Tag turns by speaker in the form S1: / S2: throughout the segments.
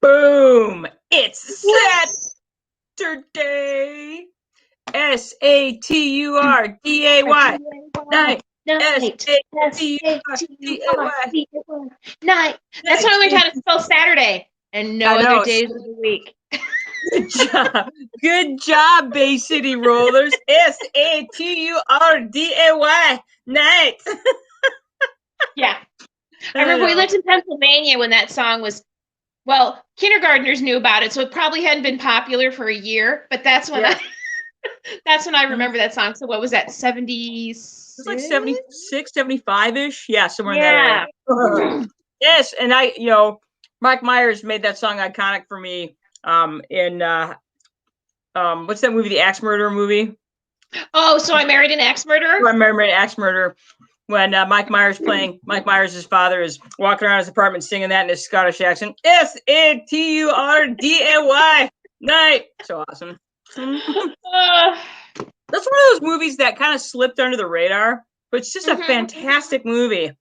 S1: Boom! It's Saturday. Saturday. Night.
S2: Night.
S1: Saturday.
S2: Night. That's why we taught to spell Saturday and no
S1: I know.
S2: other days of the week.
S1: Good job. Good job, Bay City Rollers. Saturday. Night.
S2: Yeah. I remember we lived in Pennsylvania when that song was, well, kindergartners knew about it, so it probably hadn't been popular for a year, but that's when that's when I remember that song. So what was that, 70s?
S1: It's like 76, 75-ish. Yeah, somewhere in
S2: Yeah.
S1: that area. Yes, and Mike Myers made that song iconic for me in what's that movie, the Axe Murderer movie?
S2: Oh, So I Married an Axe Murderer?
S1: So I Married an Axe Murderer. When Mike Myers playing Mike Myers' father is walking around his apartment singing that in his Scottish accent. Saturday. Night. So awesome. That's one of those movies that kind of slipped under the radar, but it's just a fantastic movie.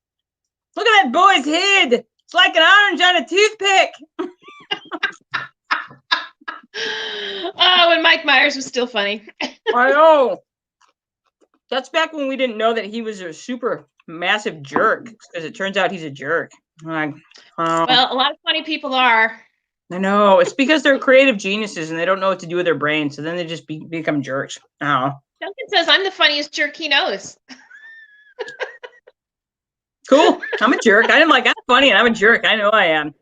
S1: Look at that boy's head. It's like an orange on a toothpick.
S2: Oh, when Mike Myers was still funny.
S1: I know. That's back when we didn't know that he was a super massive jerk, because it turns out he's a jerk. Well,
S2: a lot of funny people are.
S1: I know. It's because they're creative geniuses and they don't know what to do with their brains, so then they just become jerks. Oh.
S2: Duncan says I'm the funniest jerk he knows.
S1: Cool. I'm a jerk. I'm funny and I'm a jerk. I know I am.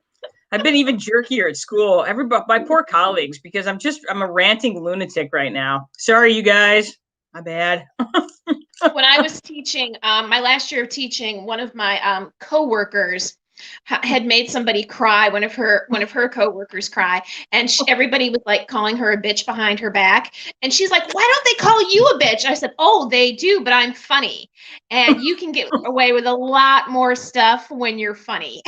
S1: I've been even jerkier at school. My poor colleagues, because I'm a ranting lunatic right now. Sorry, you guys. My bad.
S2: When I was teaching, my last year of teaching, one of my coworkers had made somebody cry. One of her coworkers cry, and everybody was like calling her a bitch behind her back. And she's like, "Why don't they call you a bitch?" I said, "Oh, they do, but I'm funny, and you can get away with a lot more stuff when you're funny."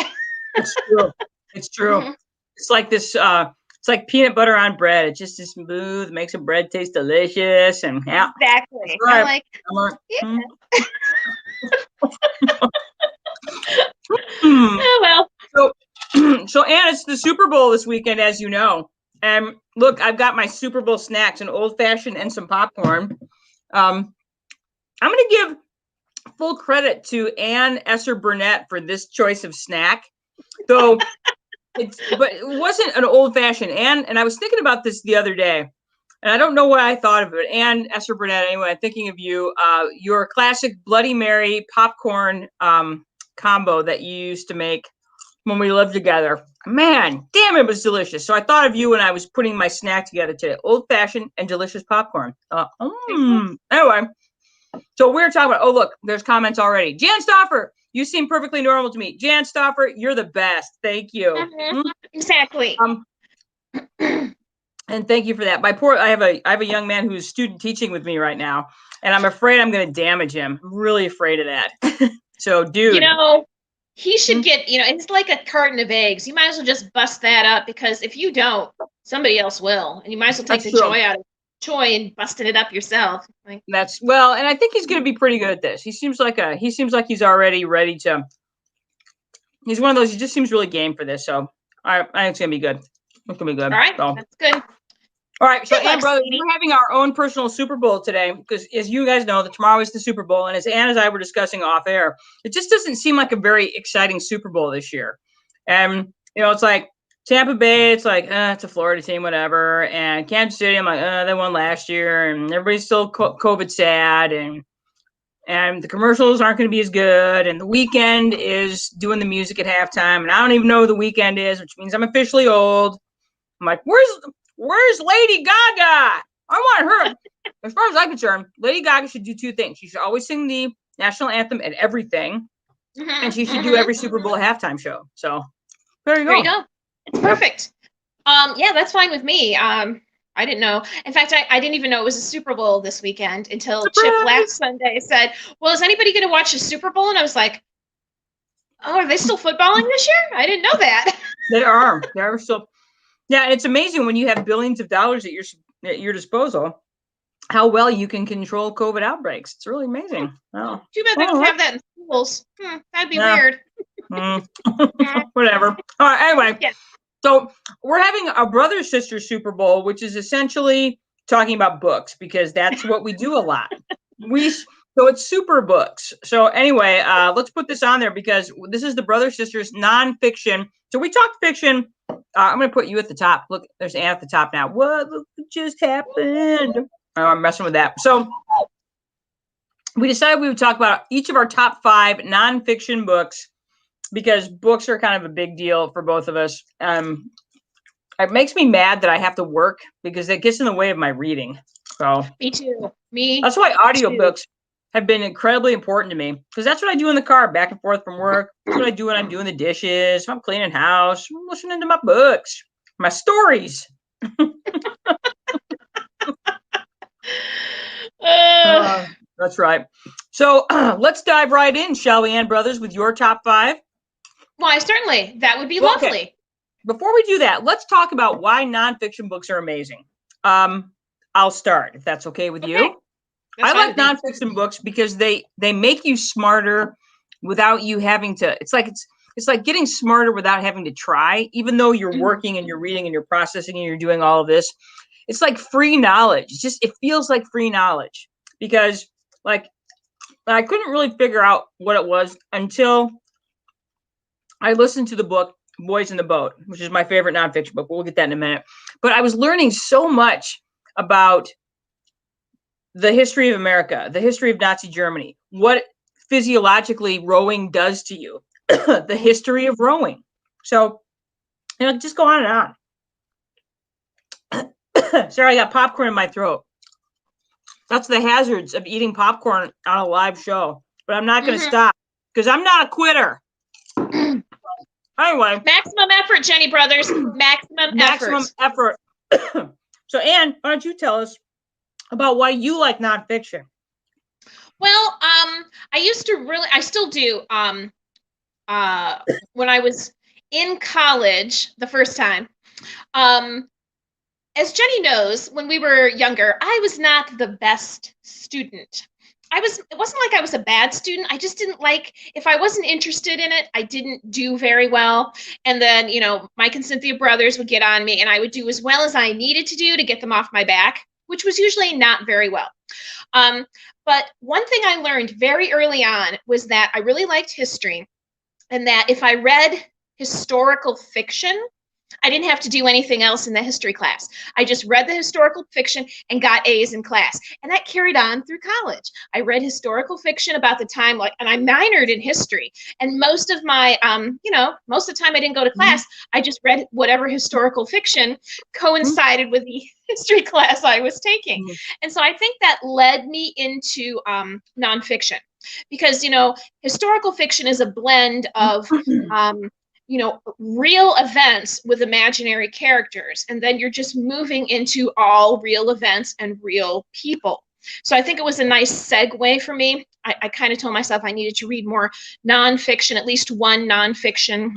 S1: It's true. It's true. It's like this. It's like peanut butter on bread. It just is smooth, makes the bread taste delicious, and yeah.
S2: Exactly.
S1: Right.
S2: Yeah. Oh well.
S1: So Ann, it's the Super Bowl this weekend, as you know. And look, I've got my Super Bowl snacks, an old fashioned and some popcorn. I'm going to give full credit to Ann Esser Burnett for this choice of snack, though. But it wasn't an old fashioned. And I was thinking about this the other day, and I don't know what I thought of it. Ann Esser Burnett, anyway, I'm thinking of you. Your classic Bloody Mary popcorn combo that you used to make when we lived together. Man, damn, it was delicious. So I thought of you when I was putting my snack together today. Old fashioned and delicious popcorn. Anyway, so we're talking about, oh, look, there's comments already. Jan Stoffer, you seem perfectly normal to me. Jan Stoffer, you're the best. Thank you.
S2: Exactly.
S1: And thank you for that. I have a young man who's student teaching with me right now, and I'm afraid I'm going to damage him. I'm really afraid of that. So, dude.
S2: He should get, it's like a carton of eggs. You might as well just bust that up, because if you don't, somebody else will. And you might as well take the joy out of toy and busting it up yourself.
S1: And I think he's going to be pretty good at this. He seems like he's already ready to. He's one of those. He just seems really game for this. So I think it's going to be good. It's going to be good.
S2: All right, that's good.
S1: All right, so Ann, brother, we're having our own personal Super Bowl today, because as you guys know, tomorrow is the Super Bowl, and as Ann and I were discussing off air, it just doesn't seem like a very exciting Super Bowl this year. And it's like Tampa Bay, it's like it's a Florida team, whatever, and Kansas City, I'm like, they won last year, and everybody's still COVID sad, and the commercials aren't going to be as good, and the Weeknd is doing the music at halftime, and I don't even know who the Weeknd is, which means I'm officially old. I'm like, Where's Lady Gaga? I want her. As far as I'm concerned, Lady Gaga should do two things. She should always sing the national anthem at everything, and she should do every Super Bowl halftime show. So there you go.
S2: It's perfect. Yeah, that's fine with me. I didn't know. In fact, I didn't even know it was a Super Bowl this weekend until Chip last Sunday said, "Well, is anybody going to watch the Super Bowl?" And I was like, "Oh, are they still footballing this year? I didn't know that."
S1: They are. They're still. Yeah, and it's amazing when you have billions of dollars at your disposal, how well you can control COVID outbreaks. It's really amazing. Oh.
S2: Too bad they don't have that in schools. That'd be weird.
S1: Whatever. All right, anyway.
S2: Yeah.
S1: So we're having a brother sister Super Bowl, which is essentially talking about books because that's what we do a lot. So it's super books. So anyway, let's put this on there because this is the brother sisters nonfiction. So we talked fiction. I'm gonna put you at the top. Look, there's Anne at the top now. What just happened? Oh, I'm messing with that. So we decided we would talk about each of our top 5 nonfiction books because books are kind of a big deal for both of us. It makes me mad that I have to work because it gets in the way of my reading. So
S2: Me too. Me.
S1: that's why audiobooks have been incredibly important to me because that's what I do in the car back and forth from work. That's what I do when I'm doing the dishes, if I'm cleaning house, I'm listening to my books, my stories. That's right. So let's dive right in, shall we, Ann Brothers, with your top 5?
S2: Why, certainly. That would be
S1: Okay.
S2: lovely.
S1: Before we do that, let's talk about why nonfiction books are amazing. I'll start, if that's okay with you. I like nonfiction books because they make you smarter without you having to. It's like getting smarter without having to try. Even though you're working and you're reading and you're processing and you're doing all of this, it's like free knowledge. It feels like free knowledge because like I couldn't really figure out what it was until I listened to the book Boys in the Boat, which is my favorite nonfiction book. We'll get that in a minute. But I was learning so much about the history of America, the history of Nazi Germany, what physiologically rowing does to you, the history of rowing. So, just go on and on. Sorry, I got popcorn in my throat. That's the hazards of eating popcorn on a live show. But I'm not going to stop because I'm not a quitter. Anyway.
S2: Maximum effort, Jenny Brothers. Maximum
S1: effort. So, Ann, why don't you tell us about why you like nonfiction?
S2: Well, I still do. When I was in college the first time, as Jenny knows, when we were younger, I was not the best student. It wasn't like I was a bad student. I just didn't like, if I wasn't interested in it, I didn't do very well. And then, Mike and Cynthia Brothers would get on me and I would do as well as I needed to do to get them off my back, which was usually not very well. But one thing I learned very early on was that I really liked history and that if I read historical fiction, I didn't have to do anything else in the history class. I just read the historical fiction and got A's in class. And that carried on through college. I read historical fiction about the time, and I minored in history. And most of my, most of the time I didn't go to class. I just read whatever historical fiction coincided with the history class I was taking. And so I think that led me into nonfiction because, historical fiction is a blend of, real events with imaginary characters. And then you're just moving into all real events and real people. So I think it was a nice segue for me. I kind of told myself I needed to read more nonfiction, at least one nonfiction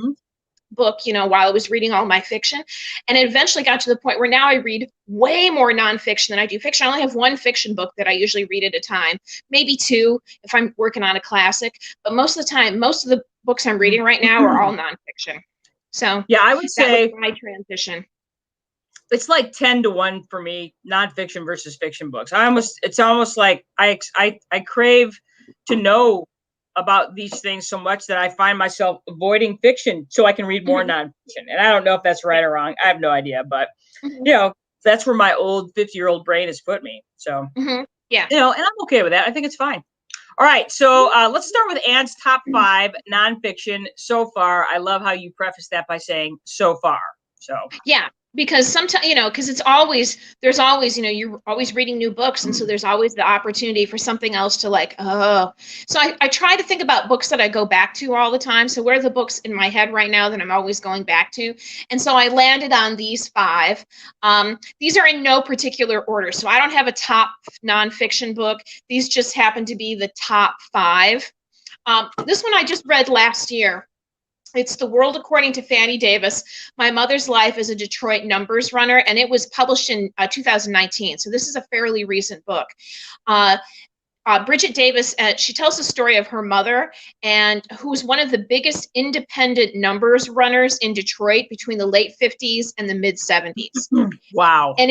S2: book, while I was reading all my fiction. And it eventually got to the point where now I read way more nonfiction than I do fiction. I only have one fiction book that I usually read at a time, maybe 2 if I'm working on a classic. But most of the time, most of the books I'm reading right now are all nonfiction. So
S1: yeah, I would say
S2: that was my transition.
S1: It's like 10-1 for me, nonfiction versus fiction books. It's almost like I crave to know about these things so much that I find myself avoiding fiction so I can read more nonfiction. And I don't know if that's right or wrong. I have no idea, but that's where my old 50-year-old brain has put me. So,
S2: yeah,
S1: and I'm okay with that. I think it's fine. All right. So let's start with Ann's top 5 nonfiction so far. I love how you preface that by saying so far. So,
S2: yeah. Because sometimes, because there's always, you're always reading new books. And so there's always the opportunity for something else to So I try to think about books that I go back to all the time. So where are the books in my head right now that I'm always going back to? And so I landed on these 5. These are in no particular order. So I don't have a top nonfiction book. These just happen to be the top 5. This one I just read last year. It's The World According to Fannie Davis, My Mother's Life as a Detroit Numbers Runner, and it was published in 2019. So this is a fairly recent book. Bridget Davis, she tells the story of her mother, and who was one of the biggest independent numbers runners in Detroit between the late 50s and the mid 70s.
S1: Wow.
S2: And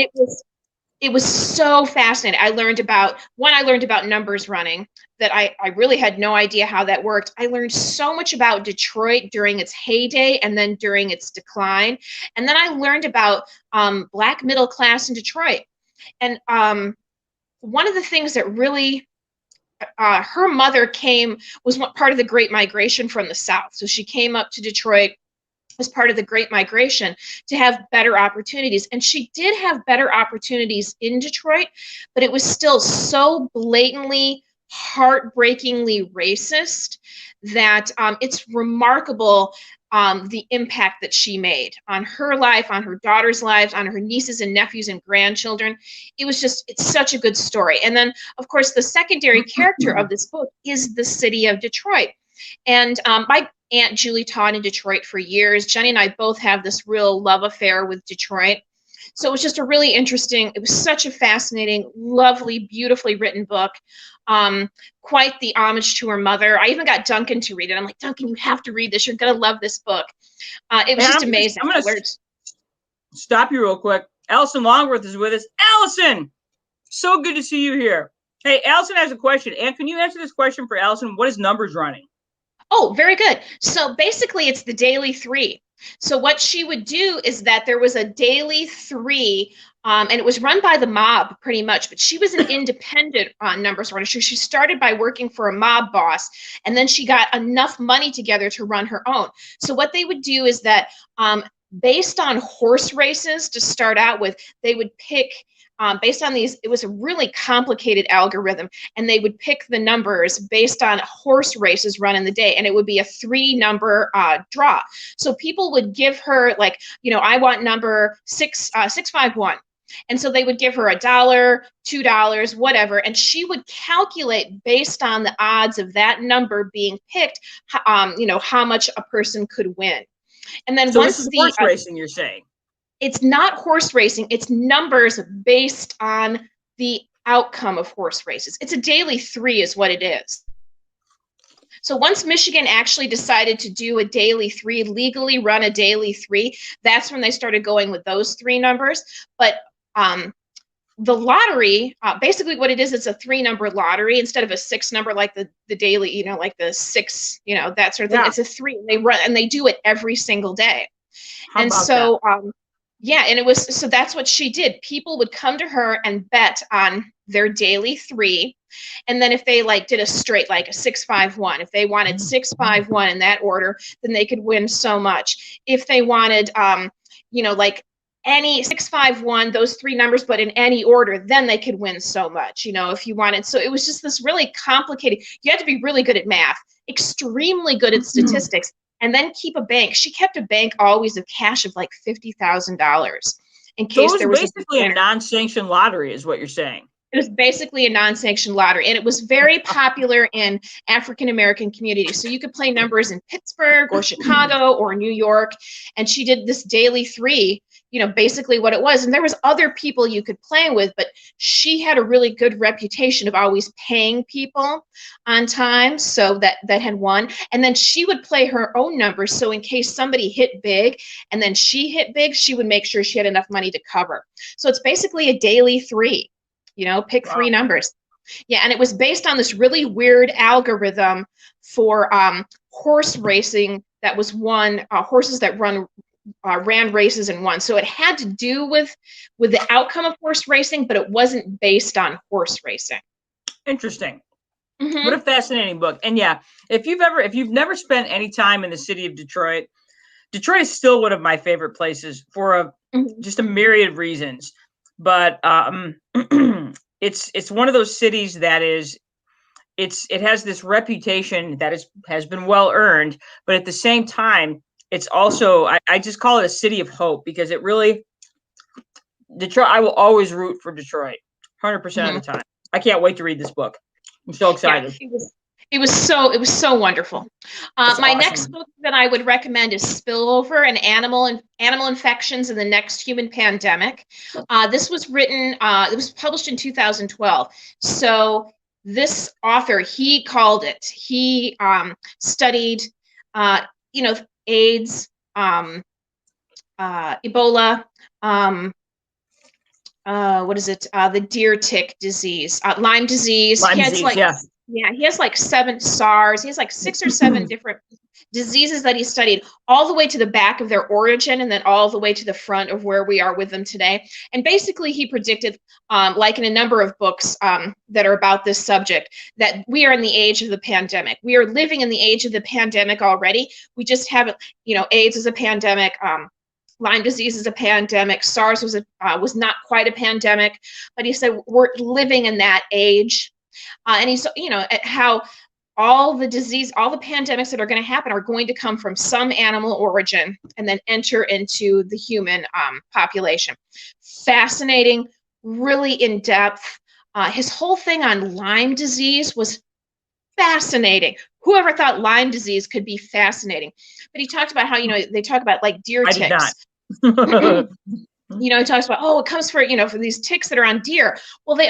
S2: it was so fascinating. I learned about numbers running that I really had no idea how that worked. I learned so much about Detroit during its heyday and then during its decline. And then I learned about Black middle class in Detroit. And one of the things that really, her mother was part of the Great Migration from the South. So she came up to Detroit as part of the Great Migration to have better opportunities. And she did have better opportunities in Detroit, but it was still so blatantly, heartbreakingly racist that it's remarkable the impact that she made on her life, on her daughter's lives, on her nieces and nephews and grandchildren. It's such a good story. And then, of course, the secondary character of this book is the city of Detroit. And my Aunt Julie taught in Detroit for years. Jenny and I both have this real love affair with Detroit. So it was just it was such a fascinating, lovely, beautifully written book. Quite the homage to her mother. I even got Duncan to read it. I'm like, Duncan, you have to read this. You're going to love this book. It was just amazing.
S1: I'm going to stop you real quick. Allison Longworth is with us. Allison, so good to see you here. Hey, Allison has a question. And can you answer this question for Allison? What is numbers running?
S2: Oh, very good. So basically, it's the daily 3. So what she would do is that there was a daily 3, and it was run by the mob pretty much, but she was an independent numbers runner. She started by working for a mob boss, and then she got enough money together to run her own. So what they would do is that based on horse races to start out with, they would pick based on these, it was a really complicated algorithm, and they would pick the numbers based on horse races run in the day, and it would be a 3-number draw. So people would give her, like, I want number 651. And so they would give her $1, $2, whatever, and she would calculate based on the odds of that number being picked, how much a person could win. And then
S1: so
S2: once
S1: this is horse racing, you're saying?
S2: It's not horse racing. It's numbers based on the outcome of horse races. It's a daily 3 is what it is. So once Michigan actually decided to do a daily 3, legally run a daily 3, that's when they started going with those 3 numbers. But the lottery, basically what it is, it's a 3-number lottery instead of a 6-number like the daily, like the 6, that sort of thing. Yeah. It's a 3, and they do it every single day. And so yeah, and so that's what she did. People would come to her and bet on their daily 3. And then if they did a straight, like a 651, if they wanted 651 in that order, then they could win so much. If they wanted, any 651, those 3 numbers, but in any order, then they could win so much, if you wanted. So it was just this really complicated, you had to be really good at math, extremely good at statistics, and then keep a bank. She kept a bank always of cash of like $50,000 in case there was
S1: basically a non-sanctioned lottery, is what you're saying.
S2: It was basically a non-sanctioned lottery, and it was very popular in African-American communities. So you could play numbers in Pittsburgh or Chicago or New York, and she did this daily 3, basically what it was. And there was other people you could play with, but she had a really good reputation of always paying people on time, so that had won. And then she would play her own numbers, so in case somebody hit big and then she hit big, she would make sure she had enough money to cover. So it's basically a daily 3. Pick 3 numbers. Yeah, and it was based on this really weird algorithm for horse racing that was won, horses that ran races and won. So it had to do with the outcome of horse racing, but it wasn't based on horse racing.
S1: Interesting. Mm-hmm. What a fascinating book. And yeah, if you've never spent any time in the city of Detroit, Detroit is still one of my favorite places for just a myriad of reasons. But it's one of those cities that it has this reputation that has been well earned, but at the same time, it's also, I just call it a city of hope, because it really, Detroit, I will always root for Detroit 100% of the time. I can't wait to read this book. I'm so excited.
S2: Yeah, it was so wonderful. My
S1: awesome.
S2: Next book that I would recommend is Spillover: and Animal Infections in the Next Human Pandemic. This was written, it was published in 2012. So this author, he called it. He studied, AIDS, Ebola, what is it? The deer tick disease, Lyme disease.
S1: Lyme
S2: He has
S1: disease, yeah.
S2: yeah, he has like 7 SARS. He has like 6 or 7 different diseases that he studied, all the way to the back of their origin and then all the way to the front of where we are with them today. And basically he predicted, like in a number of books that are about this subject, that we are in the age of the pandemic. We are living in the age of the pandemic already. We just haven't, AIDS is a pandemic. Lyme disease is a pandemic. SARS was not quite a pandemic, but he said we're living in that age. And he's, how all the pandemics that are going to happen are going to come from some animal origin and then enter into the human population. Fascinating, really in depth. His whole thing on Lyme disease was fascinating. Whoever thought Lyme disease could be fascinating? But he talked about how, they talk about like deer ticks.
S1: I did not.
S2: He talks about, it comes for these ticks that are on deer. Well, the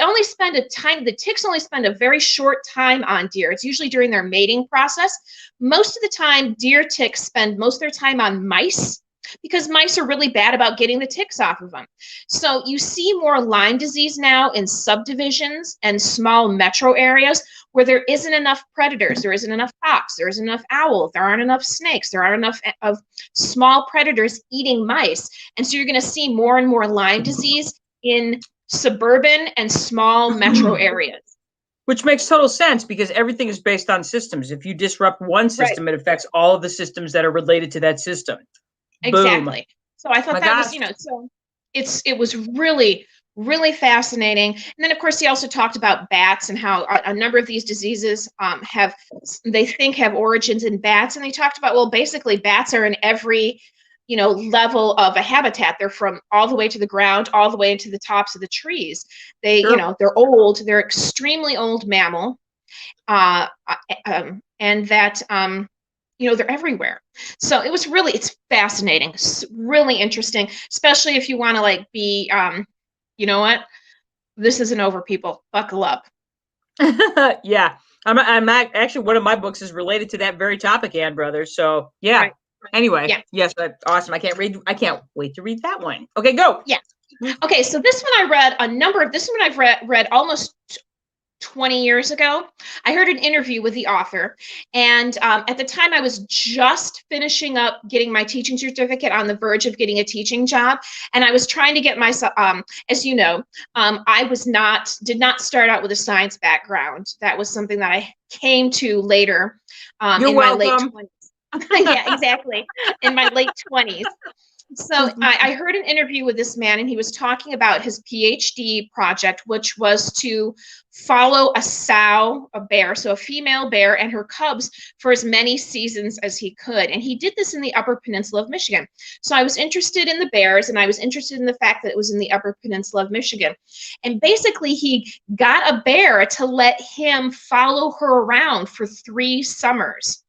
S2: ticks only spend a very short time on deer. It's usually during their mating process. Most of the time, deer ticks spend most of their time on mice, because mice are really bad about getting the ticks off of them. So you see more Lyme disease now in subdivisions and small metro areas where there isn't enough predators, there isn't enough fox, there isn't enough owl, there aren't enough snakes, there aren't enough of small predators eating mice. And so you're going to see more and more Lyme disease in suburban and small metro areas.
S1: Which makes total sense, because everything is based on systems. If you disrupt one system, It affects all of the systems that are related to that system.
S2: Exactly.
S1: Boom.
S2: So I thought was, so it was really, really fascinating. And then of course he also talked about bats and how a number of these diseases have origins in bats. And they talked about, well, basically bats are in every, level of a habitat. They're from all the way to the ground, all the way into the tops of the trees. They,
S1: Sure.
S2: They're old, they're extremely old mammal. And that, they're everywhere. So it's fascinating, really interesting, especially if you want to be, this isn't over, people, buckle up.
S1: Yeah. I'm actually, one of my books is related to that very topic, Ann Brothers. So yeah. Right. Anyway, yeah. Yes, that's awesome. I can't wait to read that one. Okay, go.
S2: Yeah. Okay. So this one I've read almost 20 years ago. I heard an interview with the author, and at the time I was just finishing up getting my teaching certificate, on the verge of getting a teaching job, and I was trying to get myself, as you know, I did not start out with a science background. That was something that I came to later.
S1: You're welcome.
S2: My late 20s. Yeah, exactly. In my late 20s. So I heard an interview with this man, and he was talking about his PhD project, which was to follow a bear, so a female bear and her cubs, for as many seasons as he could. And he did this in the Upper Peninsula of Michigan. So I was interested in the bears, and I was interested in the fact that it was in the Upper Peninsula of Michigan. And basically he got a bear to let him follow her around for 3 summers.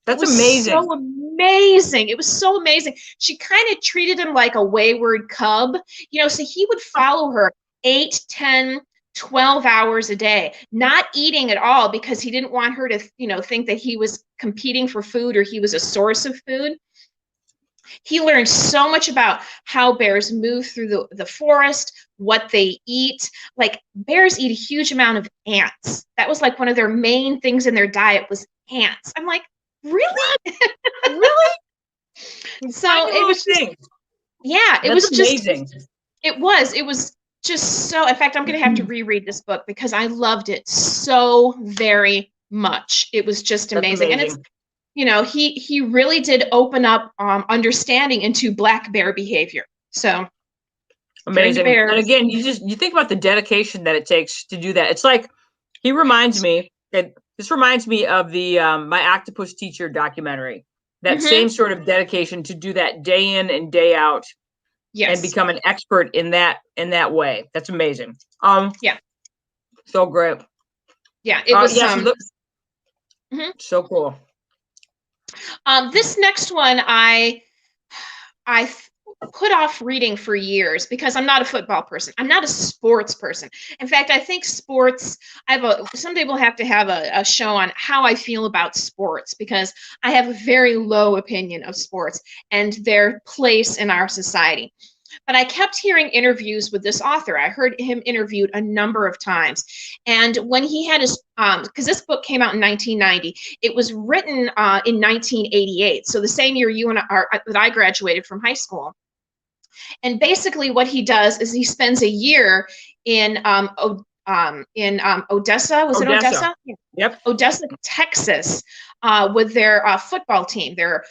S1: That's amazing.
S2: So amazing. It was so amazing. She kind of treated him like a wayward cub, so he would follow her 8, 10, 12 hours a day, not eating at all, because he didn't want her to, think that he was competing for food or he was a source of food. He learned so much about how bears move through the forest, what they eat. Like, bears eat a huge amount of ants. That was like one of their main things in their diet was ants. I'm like, really?
S1: Really?
S2: So it was just, yeah, it was just
S1: amazing.
S2: It was just so, in fact, I'm going to have to reread this book because I loved it so very much. It was just amazing. And it's, he really did open up understanding into black bear behavior. So
S1: amazing. And again, you think about the dedication that it takes to do that. It's like, this reminds me of the My Octopus Teacher documentary. That same sort of dedication to do that day in and day out. Yes. And become an expert in that way. That's amazing.
S2: Yeah.
S1: So great.
S2: Yeah, it was
S1: so cool.
S2: This next one put off reading for years because I'm not a football person. I'm not a sports person. In fact, I think sports, someday we'll have to have a show on how I feel about sports, because I have a very low opinion of sports and their place in our society. But I kept hearing interviews with this author. I heard him interviewed a number of times. And when he had his, because this book came out in 1990, it was written in 1988. So the same year that I graduated from high school. And basically what he does is he spends a year in Odessa. Was it Odessa?
S1: Yep.
S2: Odessa, Texas, with their football team, their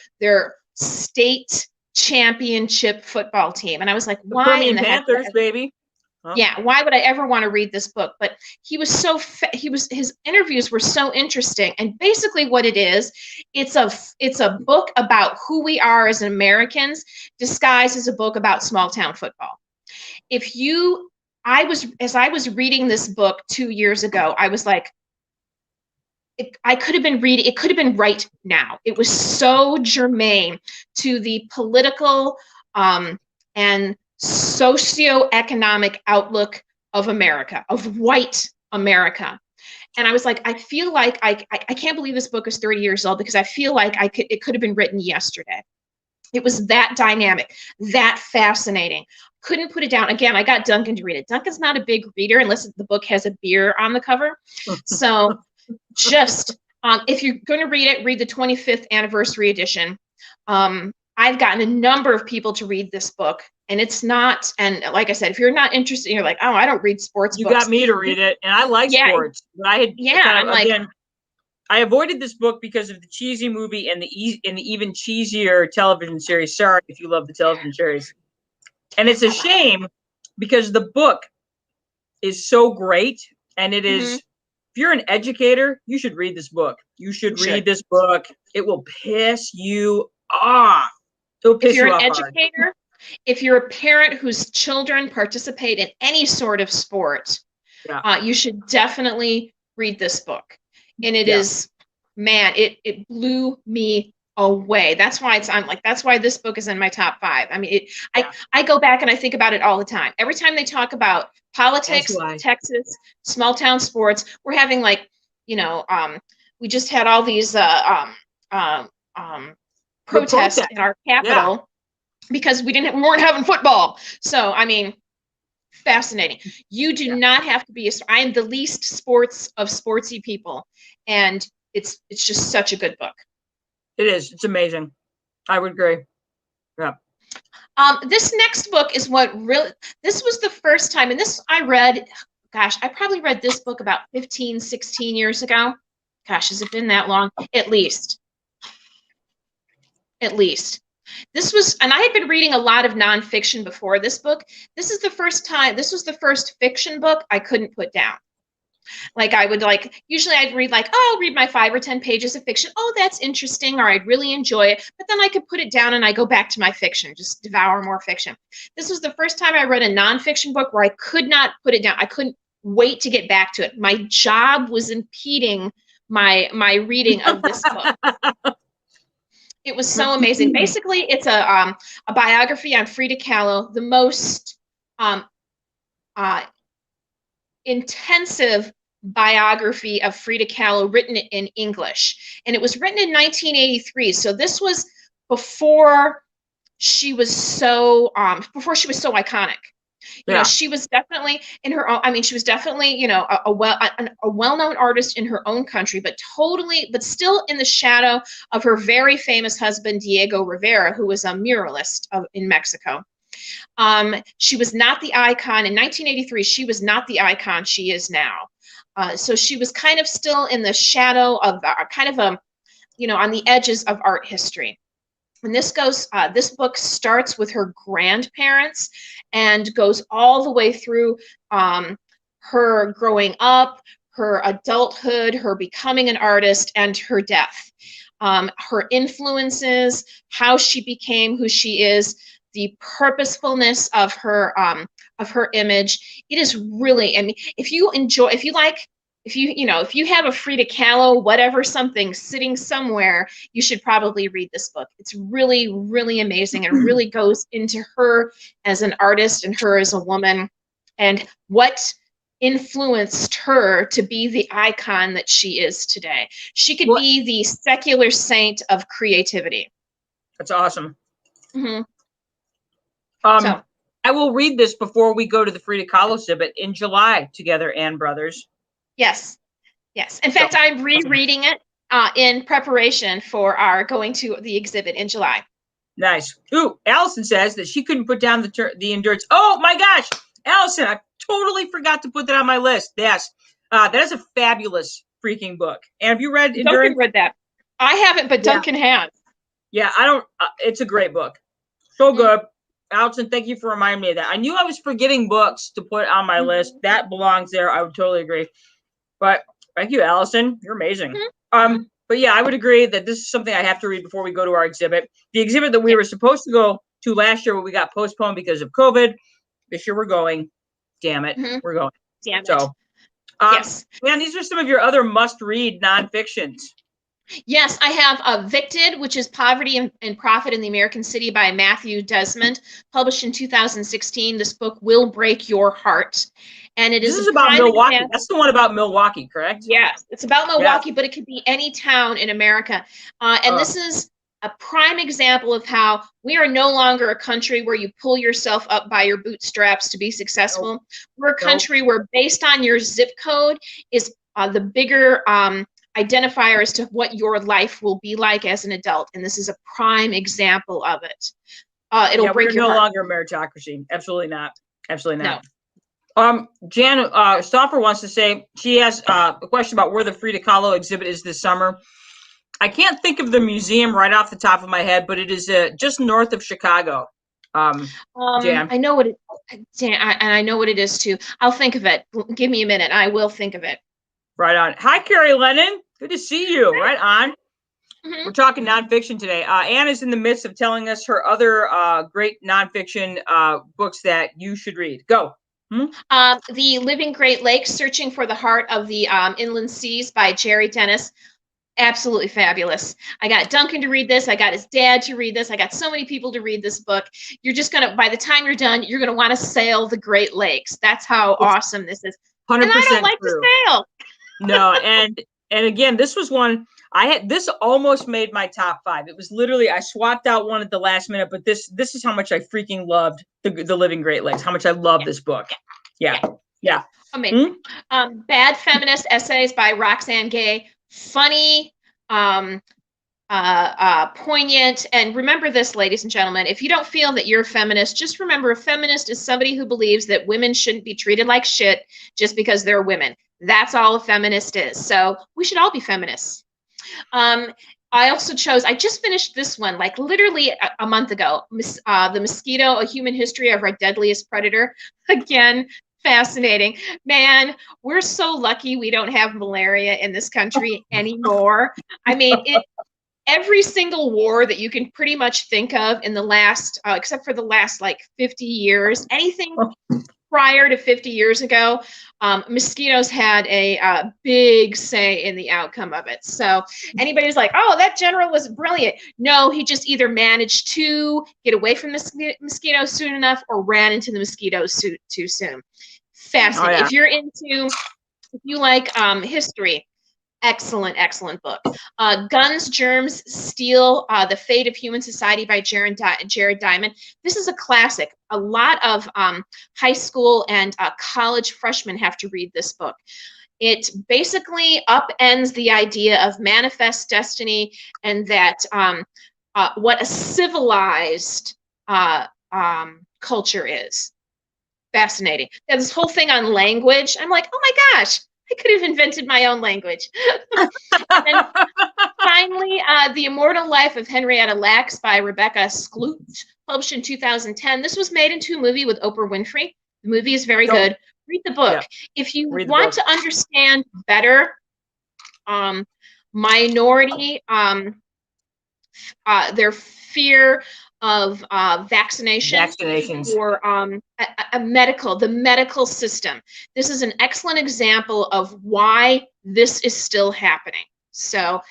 S2: state championship football team. And I was like, why in the
S1: Panthers,
S2: heck?
S1: Baby.
S2: Huh? Yeah, why would I ever want to read this book? But he was his interviews were so interesting. And basically what it is, it's a book about who we are as Americans disguised as a book about small town football. As I was reading this book 2 years ago, I was like, it could have been right now. It was so germane to the political and socioeconomic outlook of America, of white America. And I was like, I feel like I can't believe this book is 30 years old, because I feel like it could have been written yesterday. It was that dynamic, that fascinating. Couldn't put it down. Again, I got Duncan to read it. Duncan's not a big reader unless the book has a beer on the cover. So just if you're going to read it, read the 25th anniversary edition. I've gotten a number of people to read this book, and it's not, and like I said, if you're not interested, you're like, oh, I don't read sports books.
S1: You got me to read it, and I like sports. But I avoided this book because of the cheesy movie and the even cheesier television series. Sorry if you love the television series. And it's a shame, because the book is so great, and it is, if you're an educator, you should read this book. You should read this book. It will piss you off.
S2: If you're an educator, if you're a parent whose children participate in any sort of sport, you should definitely read this book. And it is, man, it blew me away. That's why that's why this book is in my top 5. I mean, I go back and I think about it all the time. Every time they talk about politics, Texas, small town sports, we're having we just had all these protests in our capital because we weren't having football. So, I mean, fascinating. You do not have to be I am the least sportsy people, and it's just such a good book.
S1: It is. It's amazing. I would agree. Yeah.
S2: This next book is this was the first time, and this I read, gosh, I probably read this book about 15, 16 years ago. Gosh, has it been that long? At least. This was, and I had been reading a lot of nonfiction before this book. This was the first fiction book I couldn't put down. Usually I'd read I'll read my 5 or 10 pages of fiction. Oh, that's interesting, or I'd really enjoy it. But then I could put it down and I go back to my fiction, just devour more fiction. This was the first time I read a nonfiction book where I could not put it down. I couldn't wait to get back to it. My job was impeding my reading of this book. It was so amazing. Basically, it's a biography on Frida Kahlo, the most intensive biography of Frida Kahlo written in English. And it was written in 1983. So this was before she was so iconic. You know, she was definitely in her own, she was definitely, a well-known artist in her own country, but still in the shadow of her very famous husband, Diego Rivera, who was a muralist in Mexico. She was not the icon. In 1983, she was not the icon she is now. So she was kind of still in the shadow of on the edges of art history. And this book starts with her grandparents and goes all the way through her growing up, her adulthood, her becoming an artist, and her death. Her influences, how she became who she is, the purposefulness of her image. It is really, if you like if you have a Frida Kahlo, whatever, something sitting somewhere, you should probably read this book. It's really, really amazing and really goes into her as an artist and her as a woman and what influenced her to be the icon that she is today. She could be the secular saint of creativity.
S1: That's awesome.
S2: Mm-hmm.
S1: I will read this before we go to the Frida Kahlo exhibit in July together, Ann Brothers.
S2: Yes. In fact, I'm rereading it in preparation for our going to the exhibit in July.
S1: Nice. Ooh, Allison says that she couldn't put down the Endurance. Oh my gosh, Allison, I totally forgot to put that on my list. Yes, that is a fabulous freaking book. And have you read Endurance?
S2: Duncan read that. I haven't, but Duncan has.
S1: Yeah, I don't. It's a great book. So good. Allison, thank you for reminding me of that. I knew I was forgetting books to put on my list. That belongs there. I would totally agree. But thank you, Allison. You're amazing. But yeah, I would agree that this is something I have to read before we go to our exhibit. The exhibit that we were supposed to go to last year, but we got postponed because of COVID. This year we're going. Damn it. We're going.
S2: Damn it.
S1: So,
S2: yes.
S1: Man, these are some of your other must-read nonfictions.
S2: Yes, I have Evicted, which is Poverty and Profit in the American City by Matthew Desmond, published in 2016. This book will break your heart. And this is
S1: about Milwaukee. That's the one about Milwaukee, correct?
S2: Yes, it's about Milwaukee, but it could be any town in America. And this is a prime example of how we are no longer a country where you pull yourself up by your bootstraps to be successful. We're a country where based on your zip code is the bigger identifier as to what your life will be like as an adult. And this is a prime example of it. It'll break your heart.
S1: We're no longer a meritocracy. Absolutely not. Absolutely not. No. Jan Stauffer wants to say, she has a question about where the Frida Kahlo exhibit is this summer. I can't think of the museum right off the top of my head, but it is just north of Chicago. Jan.
S2: I know what it, Dan, and I know what it is too. I'll think of it. Give me a minute. I will think of it.
S1: Right on. Hi, Carrie Lennon. Good to see you. Right on. We're talking nonfiction today. Anne is in the midst of telling us her other great nonfiction books that you should read. Go.
S2: The Living Great Lakes, Searching for the Heart of the Inland Seas by Jerry Dennis. Absolutely fabulous. I got Duncan to read this. I got his dad to read this. I got so many people to read this book. You're just going to, by the time you're done, you're going to want to sail the Great Lakes. That's how awesome this is.
S1: 100%
S2: and I don't like
S1: true.
S2: to sail.
S1: No, and again, this was one I had. This almost made my top 5. It was literally, I swapped out one at the last minute, but this is how much I freaking loved the Living Great Lakes. How much I love this book. Yeah.
S2: Amazing. Bad Feminist Essays by Roxane Gay. Funny, poignant, and remember this, ladies and gentlemen, if you don't feel that you're a feminist, just remember a feminist is somebody who believes that women shouldn't be treated like shit just because they're women. That's all a feminist is. So we should all be feminists. I also chose, I just finished this one, like literally a month ago, The Mosquito, A Human History of Our Deadliest Predator. Again, fascinating. Man, we're so lucky we don't have malaria in this country anymore. I mean, every single war that you can pretty much think of in the last, except for the last like 50 years, anything prior to 50 years ago, mosquitoes had a big say in the outcome of it. So anybody who's like, oh, that general was brilliant. No, he just either managed to get away from the mosquitoes soon enough or ran into the mosquitoes too soon. Fascinating.
S1: Oh, yeah.
S2: If you like history, excellent book. Guns, Germs, Steel, The Fate of Human Society by Jared Diamond. This is a classic. A lot of high school and college freshmen have to read this book. It basically upends the idea of manifest destiny and that what a civilized culture is. Fascinating. There's this whole thing on language. I'm like, oh my gosh, I could have invented my own language. And then finally, The Immortal Life of Henrietta Lacks by Rebecca Skloot, published in 2010. This was made into a movie with Oprah Winfrey. The movie is very good. Read the book. Yeah. If you want to understand better minority, their fear vaccination
S1: Vaccinations.
S2: or the medical system. This is an excellent example of why this is still happening. So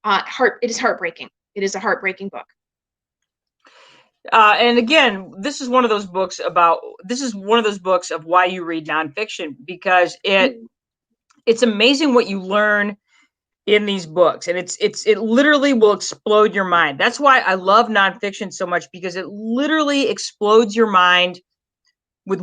S2: it is heartbreaking. It is a heartbreaking book.
S1: And again, this is one of those books of why you read nonfiction, because it's amazing what you learn in these books, and it literally will explode your mind. That's why I love nonfiction so much, because it literally explodes your mind with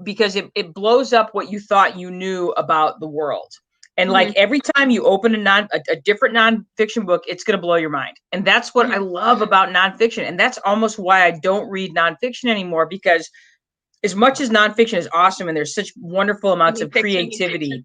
S1: because it blows up what you thought you knew about the world. And like every time you open a different nonfiction book, it's going to blow your mind. And that's what I love about nonfiction. And that's almost why I don't read nonfiction anymore, because as much as nonfiction is awesome and there's such wonderful amounts of creativity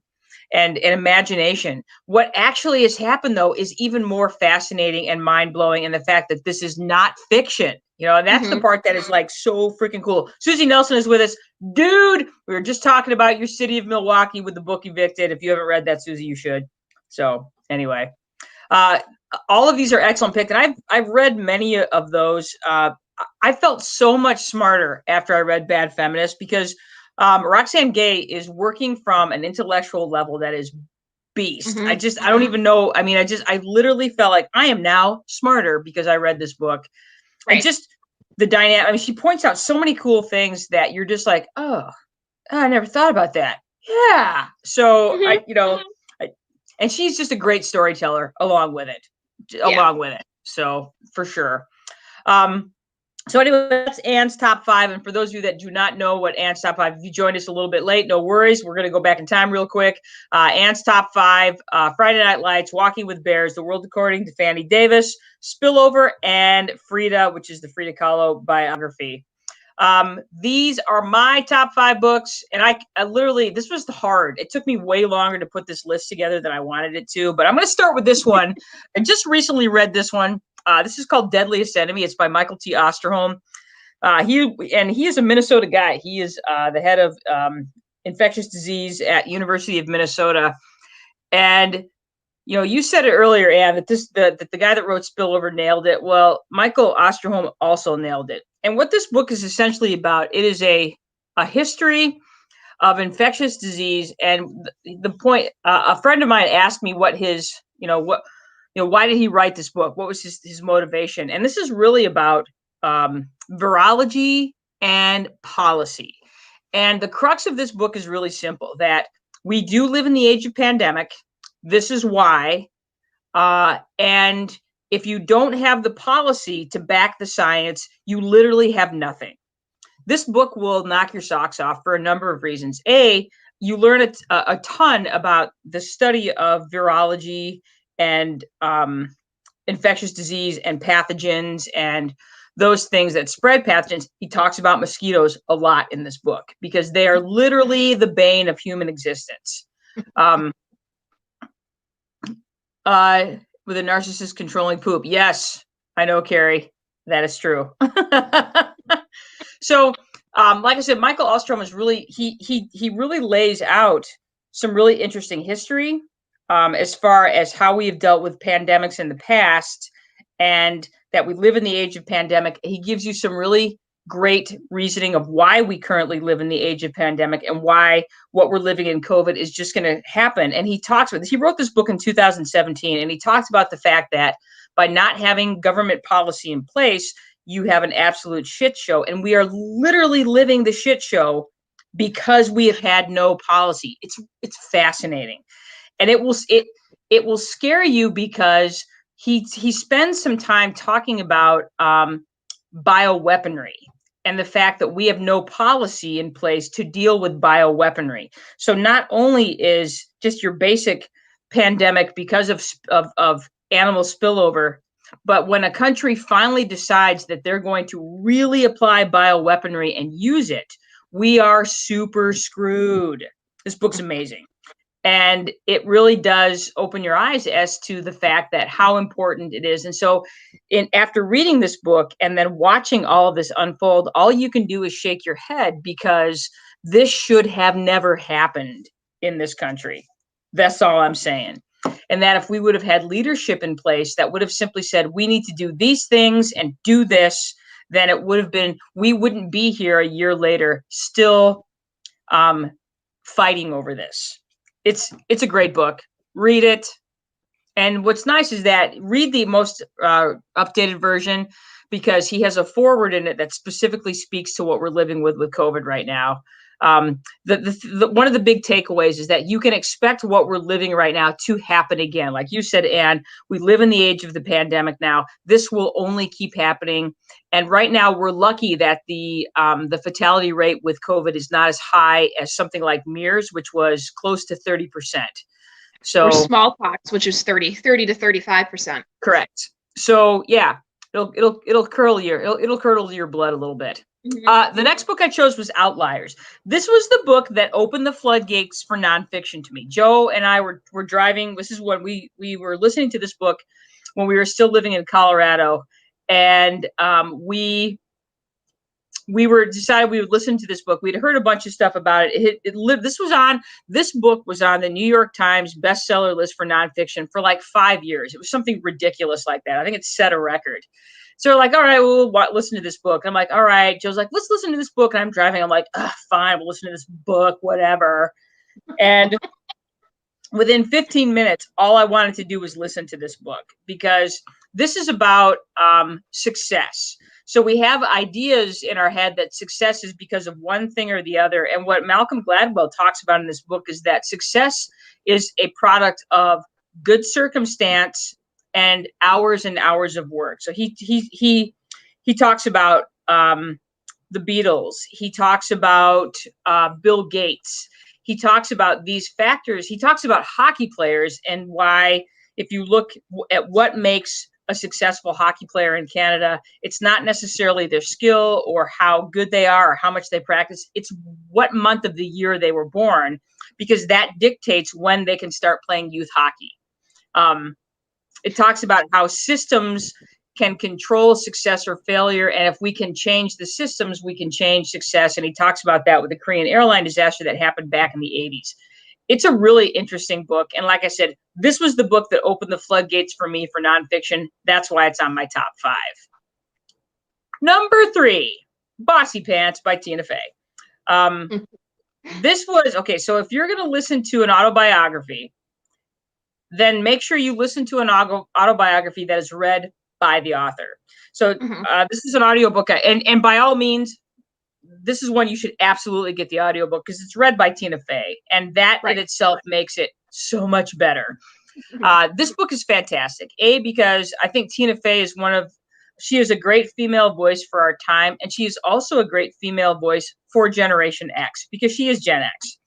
S1: and imagination, what actually has happened, though, is even more fascinating and mind-blowing in the fact that this is not fiction. And that's the part that is like so freaking cool. Susie Nelson is with us. Dude, we were just talking about your city of Milwaukee with the book Evicted. If you haven't read that, Susie, you should. So anyway, all of these are excellent picks, and I've read many of those. I felt so much smarter after I read Bad Feminist, because Roxane Gay is working from an intellectual level that is beast. I don't even know. I mean, I literally felt like I am now smarter because I read this book. Right. And just the dynamic. I mean, she points out so many cool things that you're just like, oh, I never thought about that. Yeah. So and she's just a great storyteller along with it. So for sure. So anyway, that's Anne's top 5. And for those of you that do not know what Anne's top 5, if you joined us a little bit late, no worries. We're going to go back in time real quick. Anne's top 5, Friday Night Lights, Walking with Bears, The World According to Fannie Davis, Spillover, and Frida, which is the Frida Kahlo biography. These are my top 5 books. And I literally, this was hard. It took me way longer to put this list together than I wanted it to. But I'm going to start with this one. I just recently read this one. This is called Deadliest Enemy. It's by Michael T. Osterholm. He is a Minnesota guy. He is the head of infectious disease at University of Minnesota. And you said it earlier, Anne, that the guy that wrote Spillover nailed it. Well, Michael Osterholm also nailed it. And what this book is essentially about, it is a history of infectious disease. And the point, a friend of mine asked me what his, why did he write this book? What was his motivation? And this is really about virology and policy. And the crux of this book is really simple, that we do live in the age of pandemic. This is why. And if you don't have the policy to back the science, you literally have nothing. This book will knock your socks off for a number of reasons. A, you learn a ton about the study of virology and infectious disease and pathogens and those things that spread pathogens. He talks about mosquitoes a lot in this book because they are literally the bane of human existence. With a narcissist controlling poop. Yes, I know, Carrie, that is true. So, like I said, Michael Osterholm is really, he really lays out some really interesting history as far as how we have dealt with pandemics in the past, and that we live in the age of pandemic. He gives you some really great reasoning of why we currently live in the age of pandemic and why what we're living in COVID is just going to happen. And he talks about this. He wrote this book in 2017, and he talks about the fact that by not having government policy in place, you have an absolute shit show. And we are literally living the shit show because we have had no policy. It's fascinating. And it will scare you because he spends some time talking about bioweaponry and the fact that we have no policy in place to deal with bioweaponry. So not only is just your basic pandemic because of animal spillover, but when a country finally decides that they're going to really apply bioweaponry and use it, we are super screwed. This book's amazing. And it really does open your eyes as to the fact that how important it is. And so after reading this book and then watching all of this unfold, all you can do is shake your head because this should have never happened in this country. That's all I'm saying. And that if we would have had leadership in place that would have simply said, we need to do these things and do this, then it would have been, we wouldn't be here a year later still fighting over this. It's a great book. Read it. And what's nice is that read the most updated version, because he has a foreword in it that specifically speaks to what we're living with COVID right now. One of the big takeaways is that you can expect what we're living right now to happen again. Like you said, Anne, we live in the age of the pandemic now. This will only keep happening. And right now we're lucky that the fatality rate with COVID is not as high as something like MERS, which was close to 30%. So,
S2: or smallpox, which is 30 to 35%.
S1: Correct. So yeah, it'll curdle your blood a little bit. Mm-hmm. The next book I chose was Outliers. This was the book that opened the floodgates for nonfiction to me. Joe and I were driving. This is when we were listening to this book when we were still living in Colorado, and we were decided we would listen to this book. We'd heard a bunch of stuff about it. This book was on the New York Times bestseller list for nonfiction for like 5 years. It was something ridiculous like that. I think it set a record. So we're like, all right, we'll listen to this book. I'm like, all right. Joe's like, let's listen to this book. And I'm driving. I'm like, fine, we'll listen to this book, whatever. And within 15 minutes, all I wanted to do was listen to this book, because this is about success. So we have ideas in our head that success is because of one thing or the other. And what Malcolm Gladwell talks about in this book is that success is a product of good circumstance and hours of work. So he talks about the Beatles. He talks about Bill Gates. He talks about these factors. He talks about hockey players and why, if you look at what makes a successful hockey player in Canada, it's not necessarily their skill or how good they are or how much they practice. It's what month of the year they were born, because that dictates when they can start playing youth hockey. It talks about how systems can control success or failure, and if we can change the systems, we can change success. And he talks about that with the Korean airline disaster that happened back in the 80s. It's a really interesting book. And like I said, this was the book that opened the floodgates for me for nonfiction. That's why it's on my top 5. Number 3, Bossy Pants by Tina Fey. This was, okay, so if you're going to listen to an autobiography, then make sure you listen to an autobiography that is read by the author. So this is an audiobook. And by all means, this is one you should absolutely get the audiobook, because it's read by Tina Fey, and that in itself makes it so much better. This book is fantastic. Because I think Tina Fey is she is a great female voice for our time, and she is also a great female voice for Generation X, because she is Gen X.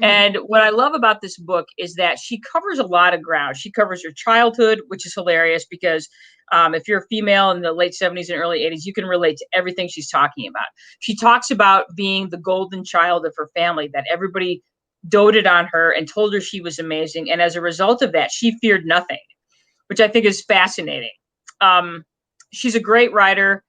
S1: And what I love about this book is that she covers a lot of ground. She covers your childhood, which is hilarious, because if you're a female in the late 70s and early 80s, you can relate to everything she's talking about. She talks about being the golden child of her family, that everybody doted on her and told her she was amazing. And as a result of that, she feared nothing, which I think is fascinating. She's a great writer.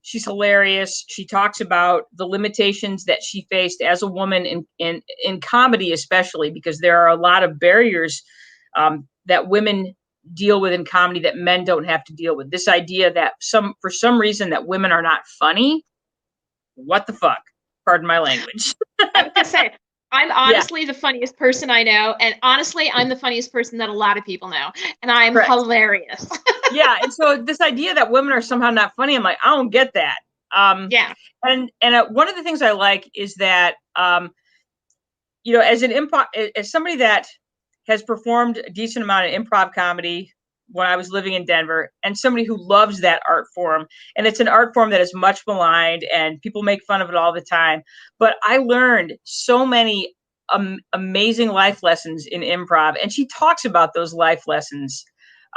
S1: She's hilarious. She talks about the limitations that she faced as a woman in comedy, especially because there are a lot of barriers that women deal with in comedy that men don't have to deal with. This idea that for some reason that women are not funny. What the fuck? Pardon my language.
S2: I was gonna say, I'm honestly the funniest person I know, and honestly, I'm the funniest person that a lot of people know, and I'm hilarious.
S1: Yeah, and so this idea that women are somehow not funny, I'm like, I don't get that. And one of the things I like is that, as somebody that has performed a decent amount of improv comedy when I was living in Denver, and somebody who loves that art form, and it's an art form that is much maligned and people make fun of it all the time. But I learned so many amazing life lessons in improv, and she talks about those life lessons.